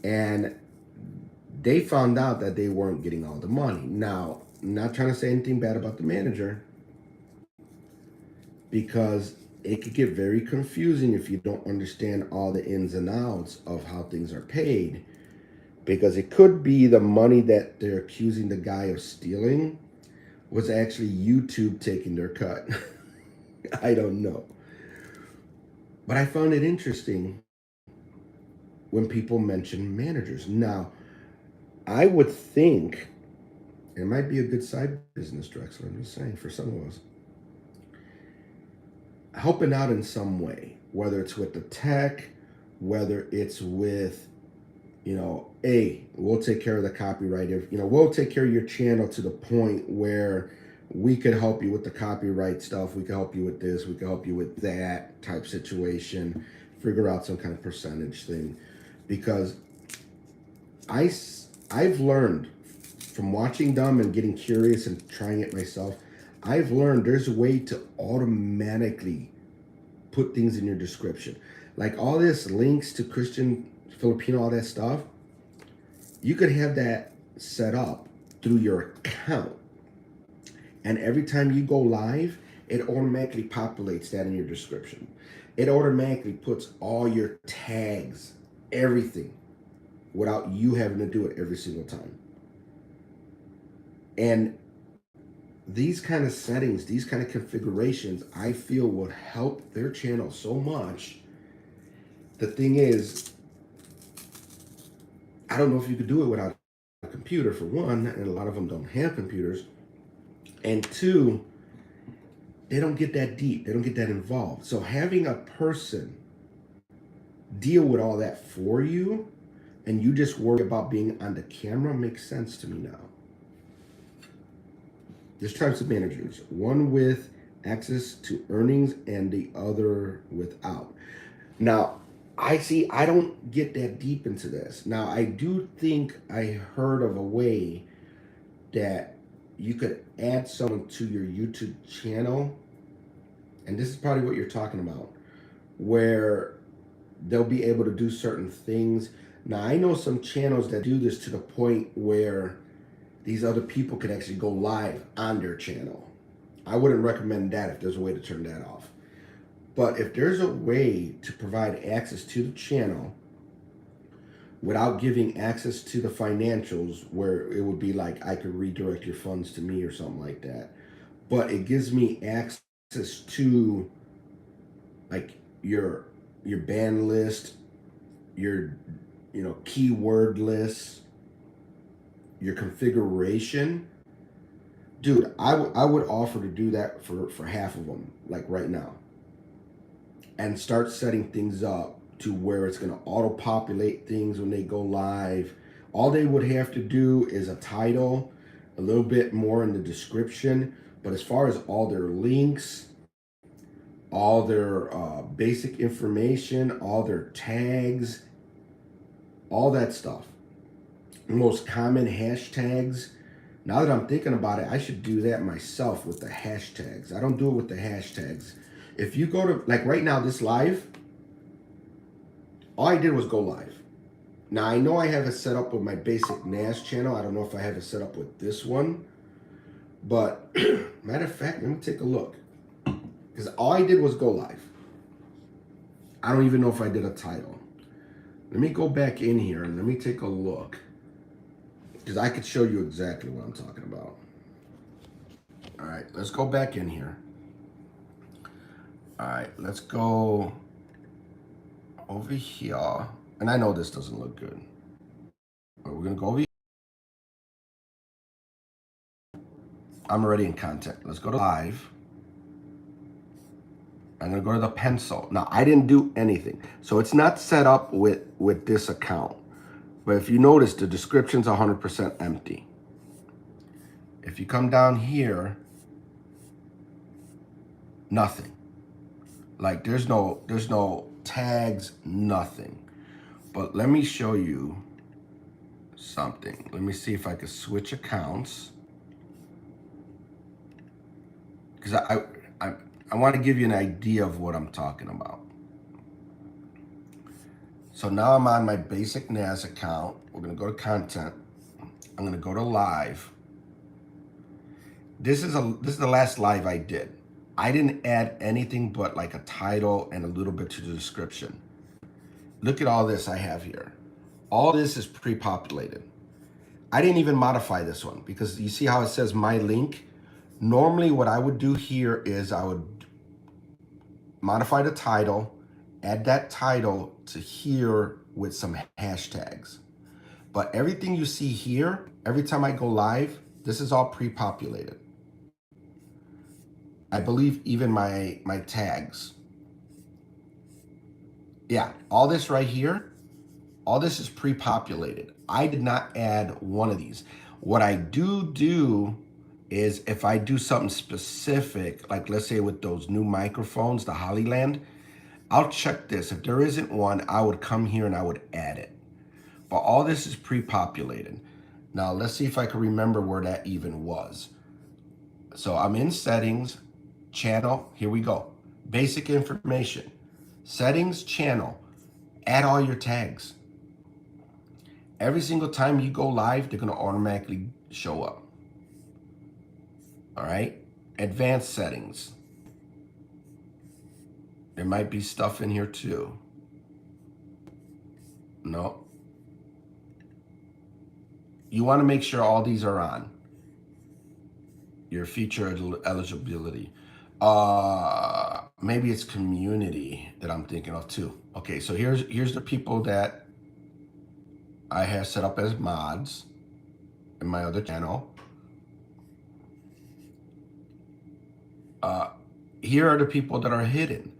And they found out that they weren't getting all the money. Now, I'm not trying to say anything bad about the manager, because it could get very confusing if you don't understand all the ins and outs of how things are paid. Because it could be the money that they're accusing the guy of stealing was actually YouTube taking their cut. I don't know. But I found it interesting when people mention managers. Now, I would think it might be a good side business, Drexler. I'm just saying, for some of us, helping out in some way, whether it's with the tech, whether it's with, hey, we'll take care of the copyright. We'll take care of your channel to the point where we could help you with the copyright stuff. We could help you with this. We could help you with that type situation. Figure out some kind of percentage thing, because I've learned from watching them and getting curious and trying it myself. I've learned there's a way to automatically put things in your description. Like all this links to Christian, Filipino, all that stuff. You could have that set up through your account. And every time you go live, it automatically populates that in your description. It automatically puts all your tags, everything, without you having to do it every single time. And these kind of settings, these kind of configurations, I feel would help their channel so much. The thing is, I don't know if you could do it without a computer, for one, and a lot of them don't have computers. And two, they don't get that deep. They don't get that involved. So having a person deal with all that for you and you just worry about being on the camera makes sense to me now. There's types of managers, one with access to earnings and the other without. Now, I don't get that deep into this. Now, I do think I heard of a way that you could add someone to your YouTube channel, and this is probably what you're talking about, where they'll be able to do certain things. Now, I know some channels that do this to the point where these other people could actually go live on their channel. I wouldn't recommend that if there's a way to turn that off. But if there's a way to provide access to the channel without giving access to the financials, where it would be like I could redirect your funds to me or something like that, but it gives me access to like your band list, your keyword list, your configuration, dude, I would offer to do that for half of them, like right now, and start setting things up to where it's going to auto-populate things when they go live. All they would have to do is a title, a little bit more in the description, but as far as all their links, all their basic information, all their tags, all that stuff, most common hashtags. Now that I'm thinking about it, I should do that myself with the hashtags. I don't do it with the hashtags. If you go to, like right now, this live, all I did was go live. Now I know I have it set up with my basic NAS channel. I don't know if I have it set up with this one. But matter of fact, let me take a look. Because all I did was go live. I don't even know if I did a title. Let me go back in here and let me take a look. Because I could show you exactly what I'm talking about. All right, let's go back in here. All right, let's go over here. And I know this doesn't look good. But we're going to go over here. I'm already in content. Let's go to live. I'm going to go to the pencil. Now, I didn't do anything. So it's not set up with this account. But if you notice, the description's 100% empty. If you come down here, nothing. Like there's no tags, nothing. But let me show you something. Let me see if I can switch accounts. Because I want to give you an idea of what I'm talking about. So now I'm on my basic NAS account. We're going to go to content. I'm going to go to live. This is the last live I did. I didn't add anything but like a title and a little bit to the description. Look at all this I have here. All this is pre-populated. I didn't even modify this one because you see how it says my link? Normally what I would do here is I would modify the title, add that title to here with some hashtags. But everything you see here, every time I go live, this is all pre-populated. I believe even my tags. Yeah, all this right here, all this is pre-populated. I did not add one of these. What I do is if I do something specific, like let's say with those new microphones, the Hollyland, I'll check this. If there isn't one, I would come here and I would add it. But all this is pre-populated. Now let's see if I can remember where that even was. So I'm in settings, channel, here we go. Basic information, settings, channel, add all your tags. Every single time you go live, they're gonna automatically show up. All right, advanced settings. There might be stuff in here too. No. You wanna make sure all these are on. Your feature eligibility. Maybe it's community that I'm thinking of too. Okay, so here's the people that I have set up as mods in my other channel. Here are the people that are hidden.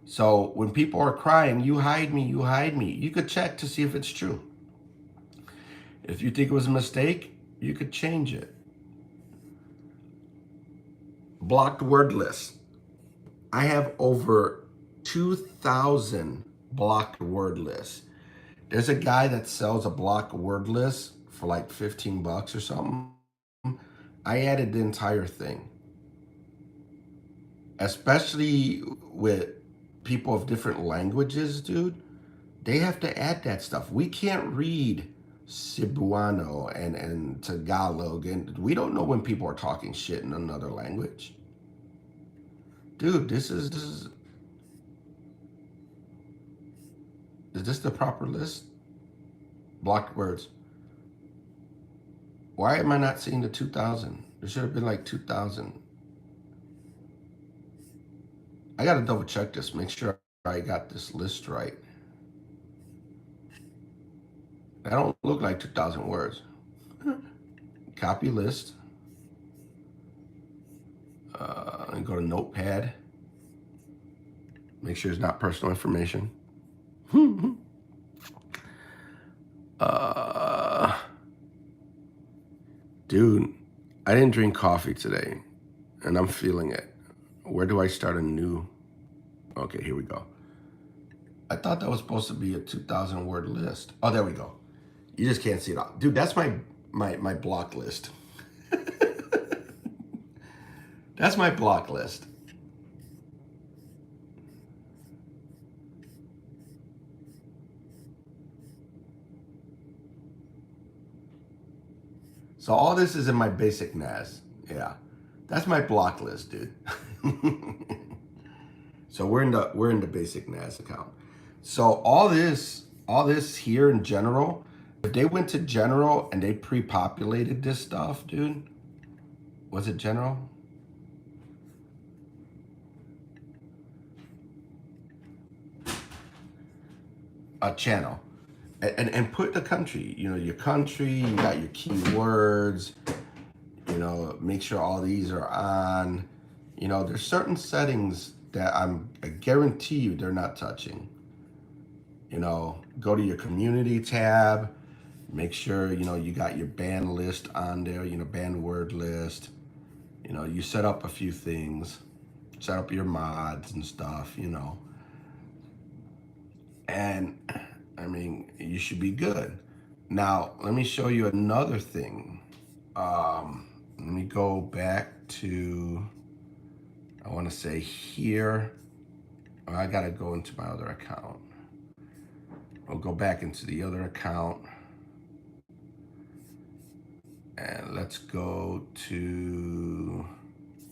So when people are crying, you hide me, you hide me, you could check to see if it's true. If you think it was a mistake, you could change it. Blocked word list. I have over 2,000 blocked word lists. There's a guy that sells a blocked word list for like 15 bucks or something. I added the entire thing. Especially with people of different languages, dude. They have to add that stuff. We can't read Cebuano and Tagalog, and we don't know when people are talking shit in another language. Dude, is this the proper list? Blocked words. Why am I not seeing the 2,000? There should have been like 2,000. I gotta double check this, make sure I got this list right. I don't look like 2,000 words. Copy list. And go to Notepad. Make sure it's not personal information. Dude, I didn't drink coffee today, and I'm feeling it. Where do I start a new? Okay, here we go. I thought that was supposed to be a 2,000 word list. Oh, there we go. You just can't see it all. Dude, that's my block list. That's my block list. So all this is in my basic NAS. Yeah. That's my block list, dude. So we're in the basic NAS account. So all this here in general, if they went to general and they pre-populated this stuff, dude, was it general? A channel. And put the country, your country, you got your keywords, make sure all these are on. There's certain settings that I guarantee you they're not touching. Go to your community tab, make sure, you got your band list on there, band word list. You set up a few things, set up your mods and stuff, and I mean, you should be good. Now, let me show you another thing. Let me go back to, I want to say here. Oh, I got to go into my other account. I'll go back into the other account. And let's go to,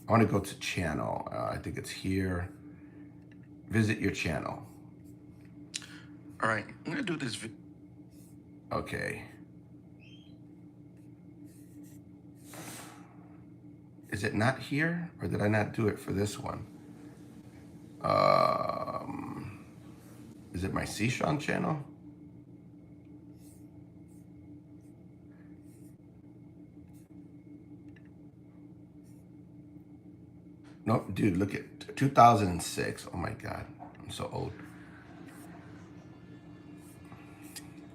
I want to go to channel. I think it's here. Visit your channel. All right, I'm going to do this. Okay. Is it not here, or did I not do it for this one? Is it my SiShong channel? Nope, dude, look at 2006. Oh my God, I'm so old.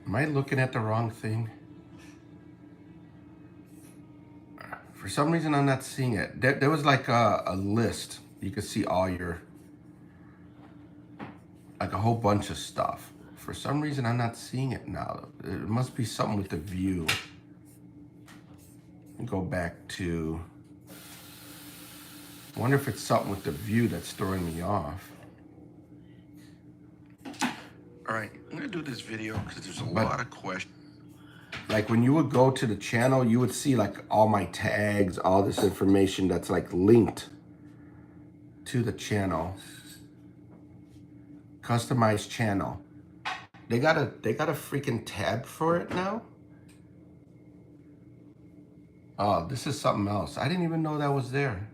Am I looking at the wrong thing? For some reason, I'm not seeing it. There was like a list. You could see all your, like a whole bunch of stuff. For some reason, I'm not seeing it now. It must be something with the view. Go back to, I wonder if it's something with the view that's throwing me off. All right, I'm gonna do this video because there's a lot of questions. Like when you would go to the channel, you would see like all my tags, all this information that's like linked to the channel. Customize channel. They got a freaking tab for it now. Oh, this is something else. I didn't even know that was there.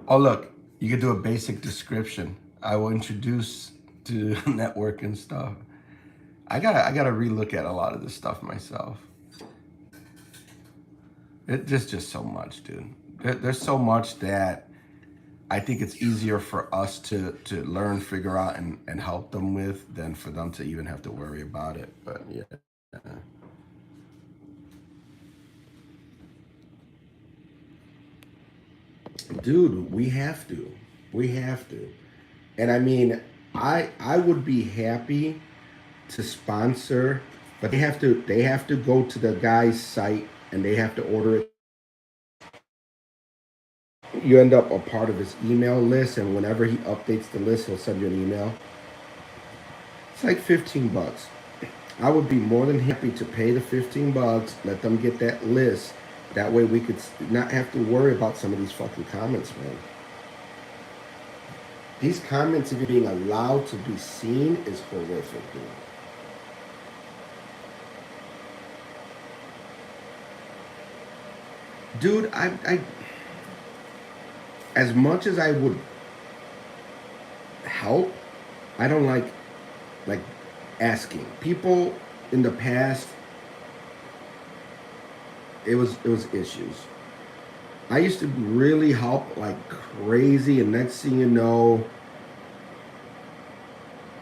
Oh, look, you could do a basic description. I will introduce to network and stuff. I gotta relook at a lot of this stuff myself. There's just so much, dude. There's so much that I think it's easier for us to learn, figure out, and help them with than for them to even have to worry about it. But yeah. Dude, we have to. We have to. And I mean, I would be happy to sponsor, but they have to go to the guy's site and they have to order it. You end up a part of his email list, and whenever he updates the list, he'll send you an email. It's like 15 bucks. I would be more than happy to pay the 15 bucks, let them get that list. That way we could not have to worry about some of these fucking comments, man. These comments even being allowed to be seen is horrific, dude. Dude, I as much as I would help, I don't like asking. People in the past, it was issues. I used to really help like crazy, and next thing you know,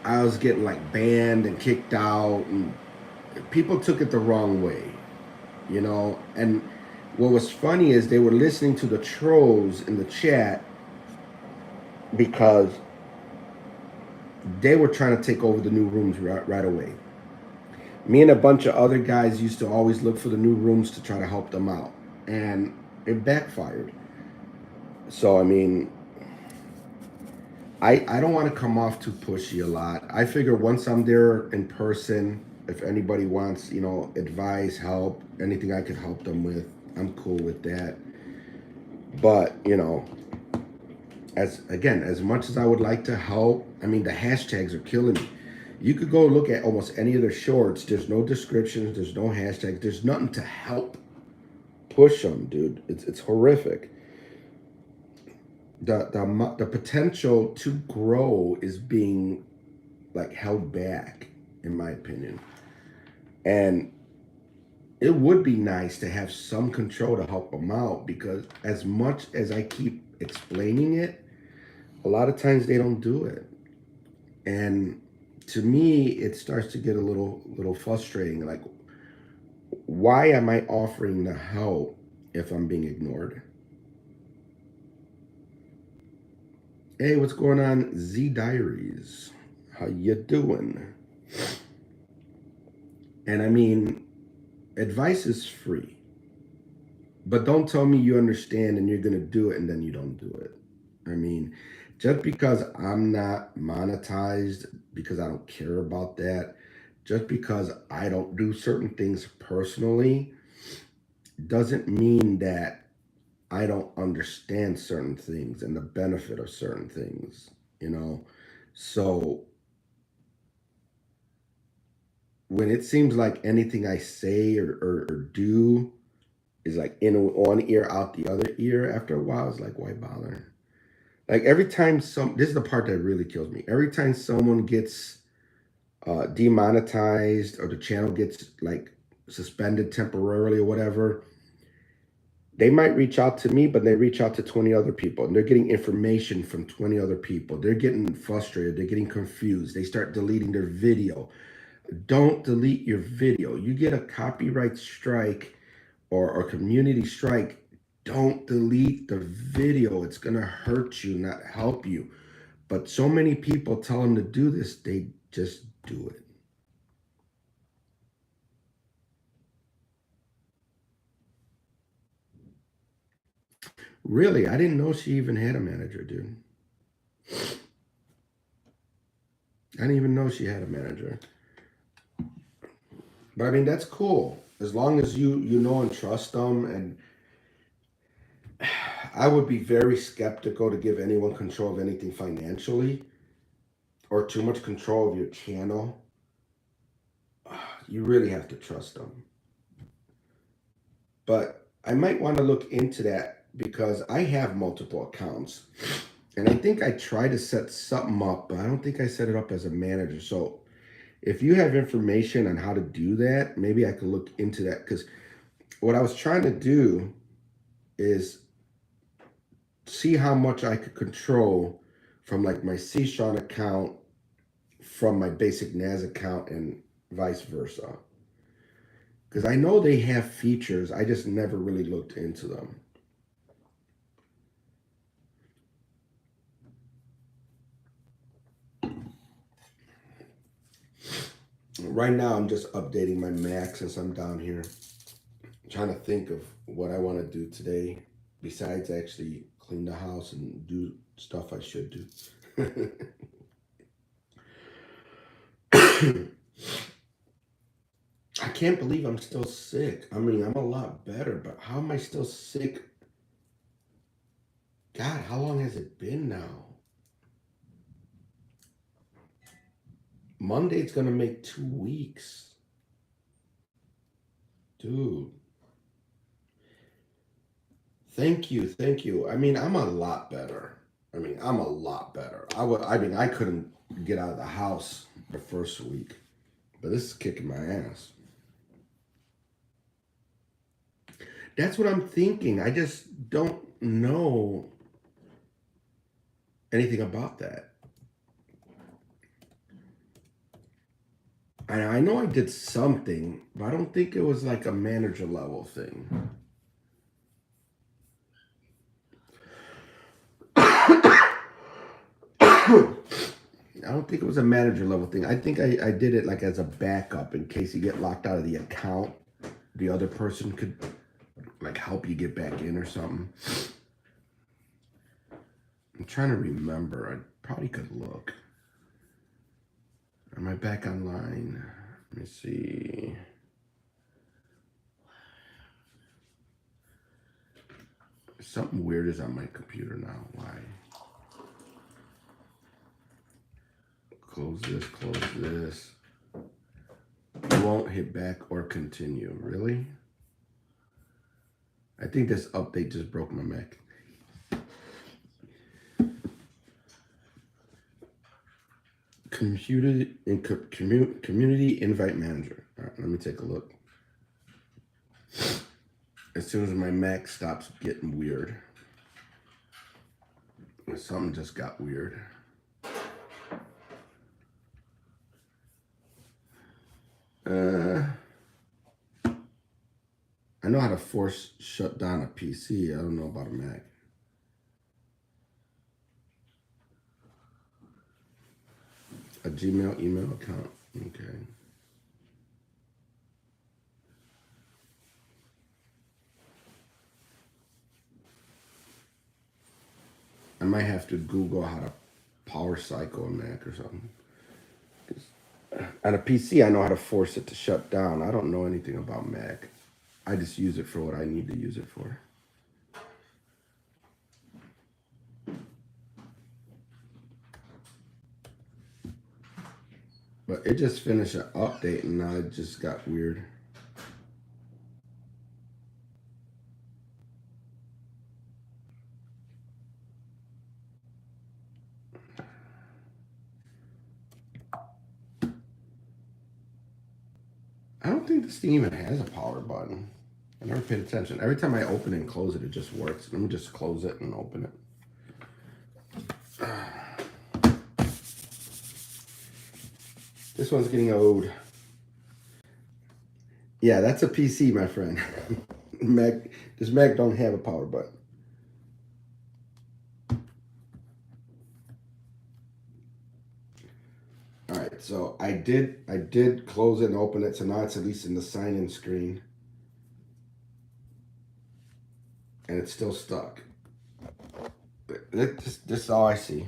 I was getting like banned and kicked out, and people took it the wrong way, and what was funny is they were listening to the trolls in the chat because they were trying to take over the new rooms right away. Me and a bunch of other guys used to always look for the new rooms to try to help them out, and it backfired. So I mean, I don't want to come off too pushy a lot. I figure once I'm there in person, if anybody wants, advice, help, anything I could help them with, I'm cool with that. But, as much as I would like to help, I mean, the hashtags are killing me. You could go look at almost any of their shorts. There's no descriptions, there's no hashtags, there's nothing to help push them, dude. It's horrific. The potential to grow is being like held back, in my opinion. And it would be nice to have some control to help them out, because as much as I keep explaining it, a lot of times they don't do it. And to me, it starts to get a little frustrating. Like, why am I offering the help if I'm being ignored? Hey, what's going on, Z Diaries? How you doing? And I mean, advice is free. But don't tell me you understand and you're going to do it and then you don't do it. I mean, just because I'm not monetized, because I don't care about that, just because I don't do certain things personally, doesn't mean that I don't understand certain things and the benefit of certain things, you know? So when it seems like anything I say or do is like in one ear out the other ear, after a while it's like, why bother? Like every time this is the part that really kills me. Every time someone gets demonetized or the channel gets like suspended temporarily or whatever, they might reach out to me, but they reach out to 20 other people and they're getting information from 20 other people. They're getting frustrated. They're getting confused. They start deleting their video. Don't delete your video. You get a copyright strike or community strike, don't delete the video. It's going to hurt you, not help you. But so many people tell them to do this, they just do it. Really, I didn't know she even had a manager, dude. I didn't even know she had a manager. But I mean, that's cool. As long as you know and trust them. And I would be very skeptical to give anyone control of anything financially or too much control of your channel. You really have to trust them. But I might want to look into that because I have multiple accounts. And I think I tried to set something up, but I don't think I set it up as a manager. So if you have information on how to do that, maybe I could look into that. Because what I was trying to do is see how much I could control from like my SiShong account from my basic NAS account and vice versa. Because I know they have features, I just never really looked into them. Right now, I'm just updating my Mac since I'm down here. I'm trying to think of what I want to do today besides actually clean the house and do stuff I should do. I can't believe I'm still sick. I mean, I'm a lot better, but how am I still sick? God, how long has it been now? Monday's gonna make 2 weeks. Dude. Thank you, thank you. I mean, I'm a lot better. I'm a lot better. I couldn't get out of the house the first week, but this is kicking my ass. That's what I'm thinking. I just don't know anything about that. I know I did something, but I don't think it was like a manager level thing. I don't think it was a manager level thing. I think I did it like as a backup in case you get locked out of the account. The other person could like help you get back in or something. I'm trying to remember. I probably could look. Am I back online? Let me see. Something weird is on my computer now. Why? Close this, close this. You won't hit back or continue. Really? I think this update just broke my Mac. Community invite manager. All right, let me take a look. As soon as my Mac stops getting weird. Something just got weird. I know how to force shut down a PC. I don't know about a Mac. A Gmail email account. Okay. I might have to Google how to power cycle a Mac or something. On a PC, I know how to force it to shut down. I don't know anything about Mac. I just use it for what I need to use it for. But it just finished an update and now it just got weird. I don't think this thing even has a power button. I never paid attention. Every time I open it and close it, it just works. Let me just close it and open it. This one's getting old. Yeah, that's a PC, my friend. Mac, this Mac don't have a power button. All right, so I did close it and open it, so now it's at least in the sign-in screen. And it's still stuck. This is all I see.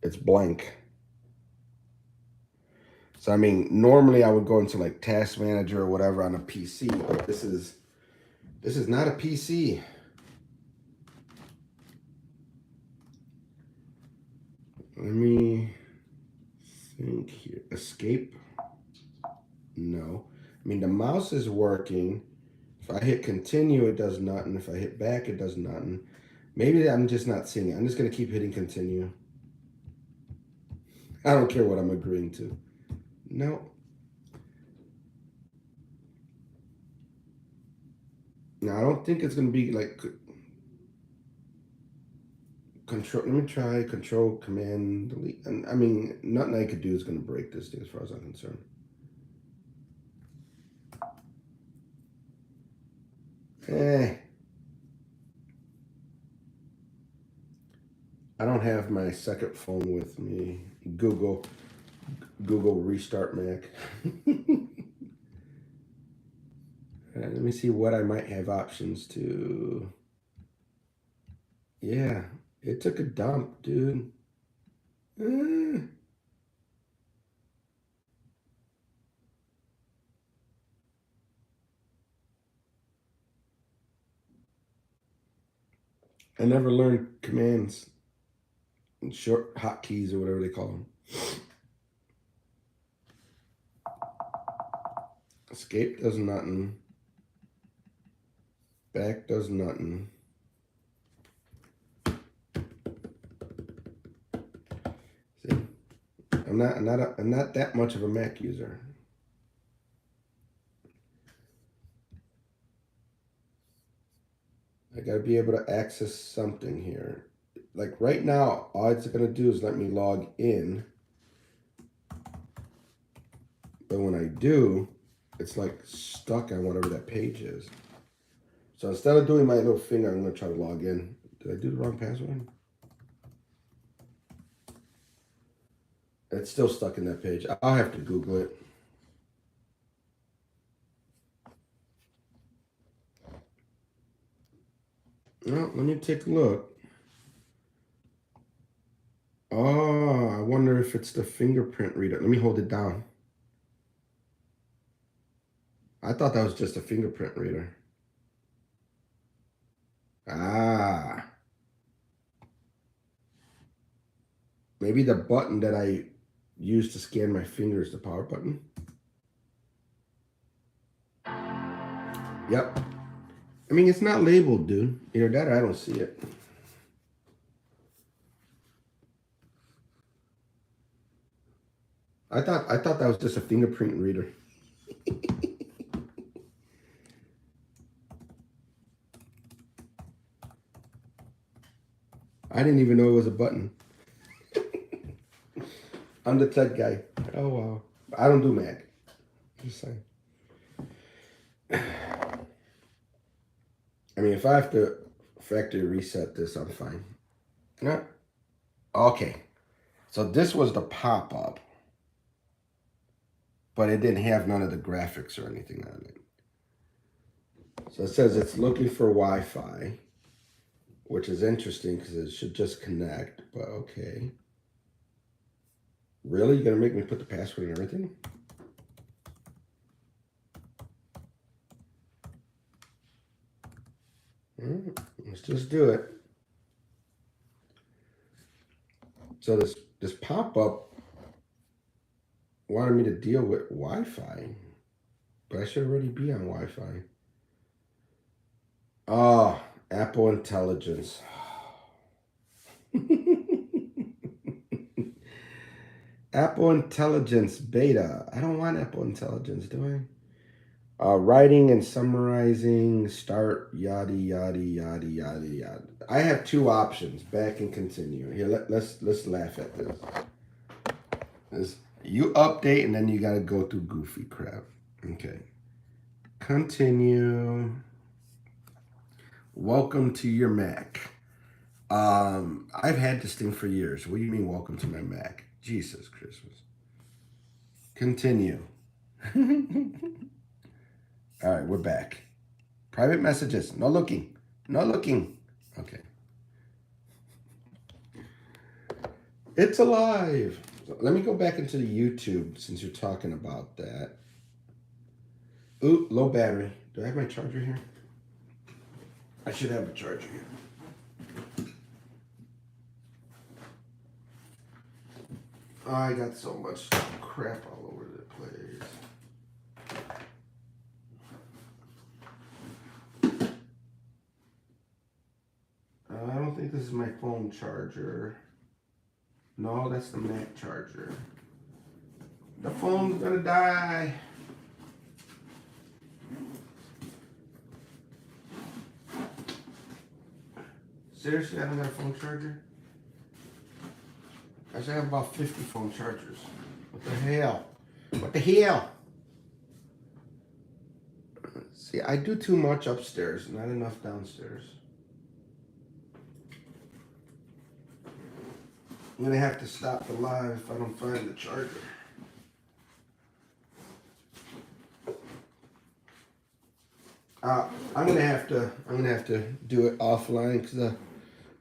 It's blank. So I mean, normally I would go into like Task Manager or whatever on a PC, but this is not a PC. Let me think here. Escape? No. I mean, the mouse is working. If I hit continue, it does nothing. If I hit back, it does nothing. Maybe I'm just not seeing it. I'm just going to keep hitting continue. I don't care what I'm agreeing to. No. Now, I don't think it's going to be like control. Let me try control, command, delete. And I mean, nothing I could do is going to break this thing as far as I'm concerned. I don't have my second phone with me. Google restart Mac. Let me see what I might have options to. Yeah, it took a dump, dude. I never learned commands and short hotkeys or whatever they call them. Escape does nothing. Back does nothing. See, I'm not that much of a Mac user. I gotta be able to access something here. Like right now, all it's gonna do is let me log in. But when I do, it's like stuck on whatever that page is. So instead of doing my little finger, I'm gonna try to log in. Did I do the wrong password? It's still stuck in that page. I'll have to Google it. Well, let me take a look. Oh, I wonder if it's the fingerprint reader. Let me hold it down. I thought that was just a fingerprint reader. Ah. Maybe the button that I use to scan my finger is the power button. Yep. I mean, it's not labeled, dude. Either that or I don't see it. I thought that was just a fingerprint reader. I didn't even know it was a button. I'm the tech guy. Oh wow. I don't do Mac. Just saying. I mean, if I have to factory reset this, I'm fine. No. Okay. So this was the pop-up, but it didn't have none of the graphics or anything on it. So it says it's looking for Wi-Fi, which is interesting because it should just connect, but okay. Really? You're going to make me put the password and everything? Let's just do it. So this pop-up wanted me to deal with Wi-Fi, but I should already be on Wi-Fi. Oh, Apple Intelligence. Apple Intelligence beta. I don't want Apple Intelligence, do I? Writing and summarizing, start, yada, yada, yada, yada, yada. I have two options, back and continue. Here, let's laugh at this. You update and then you got to go through goofy crap. Okay. Continue. Welcome to your Mac. I've had this thing for years. What do you mean, welcome to my Mac? Jesus Christmas. Continue. All right, we're back. Private messages. No looking. No looking. Okay. It's alive. So let me go back into the YouTube since you're talking about that. Ooh, low battery. Do I have my charger here? I should have a charger here. Oh, I got so much crap all over the place. I don't think this is my phone charger. No, that's the Mac charger. The phone's gonna die. Seriously, I don't got a phone charger? I should have about 50 phone chargers. What the hell? What the hell? See, I do too much upstairs, not enough downstairs. I'm gonna have to stop the live if I don't find the charger. I'm gonna have to do it offline because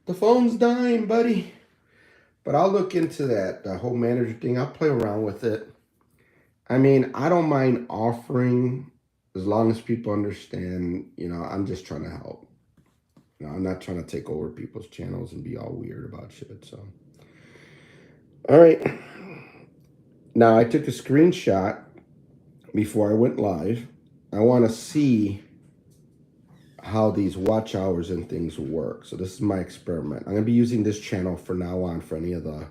the phone's dying, buddy. But I'll look into that, the whole manager thing. I'll play around with it. I mean, I don't mind offering as long as people understand, I'm just trying to help. I'm not trying to take over people's channels and be all weird about shit, so. All right. Now, I took a screenshot before I went live. I want to see how these watch hours and things work. So this is my experiment. I'm going to be using this channel for now on for any of the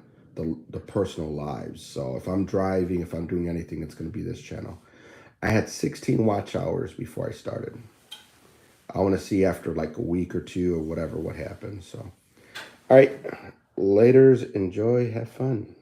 personal lives. So if I'm driving, if I'm doing anything, it's going to be this channel. I had 16 watch hours before I started. I want to see after like a week or two or whatever what happens. So, all right, laters, enjoy, have fun.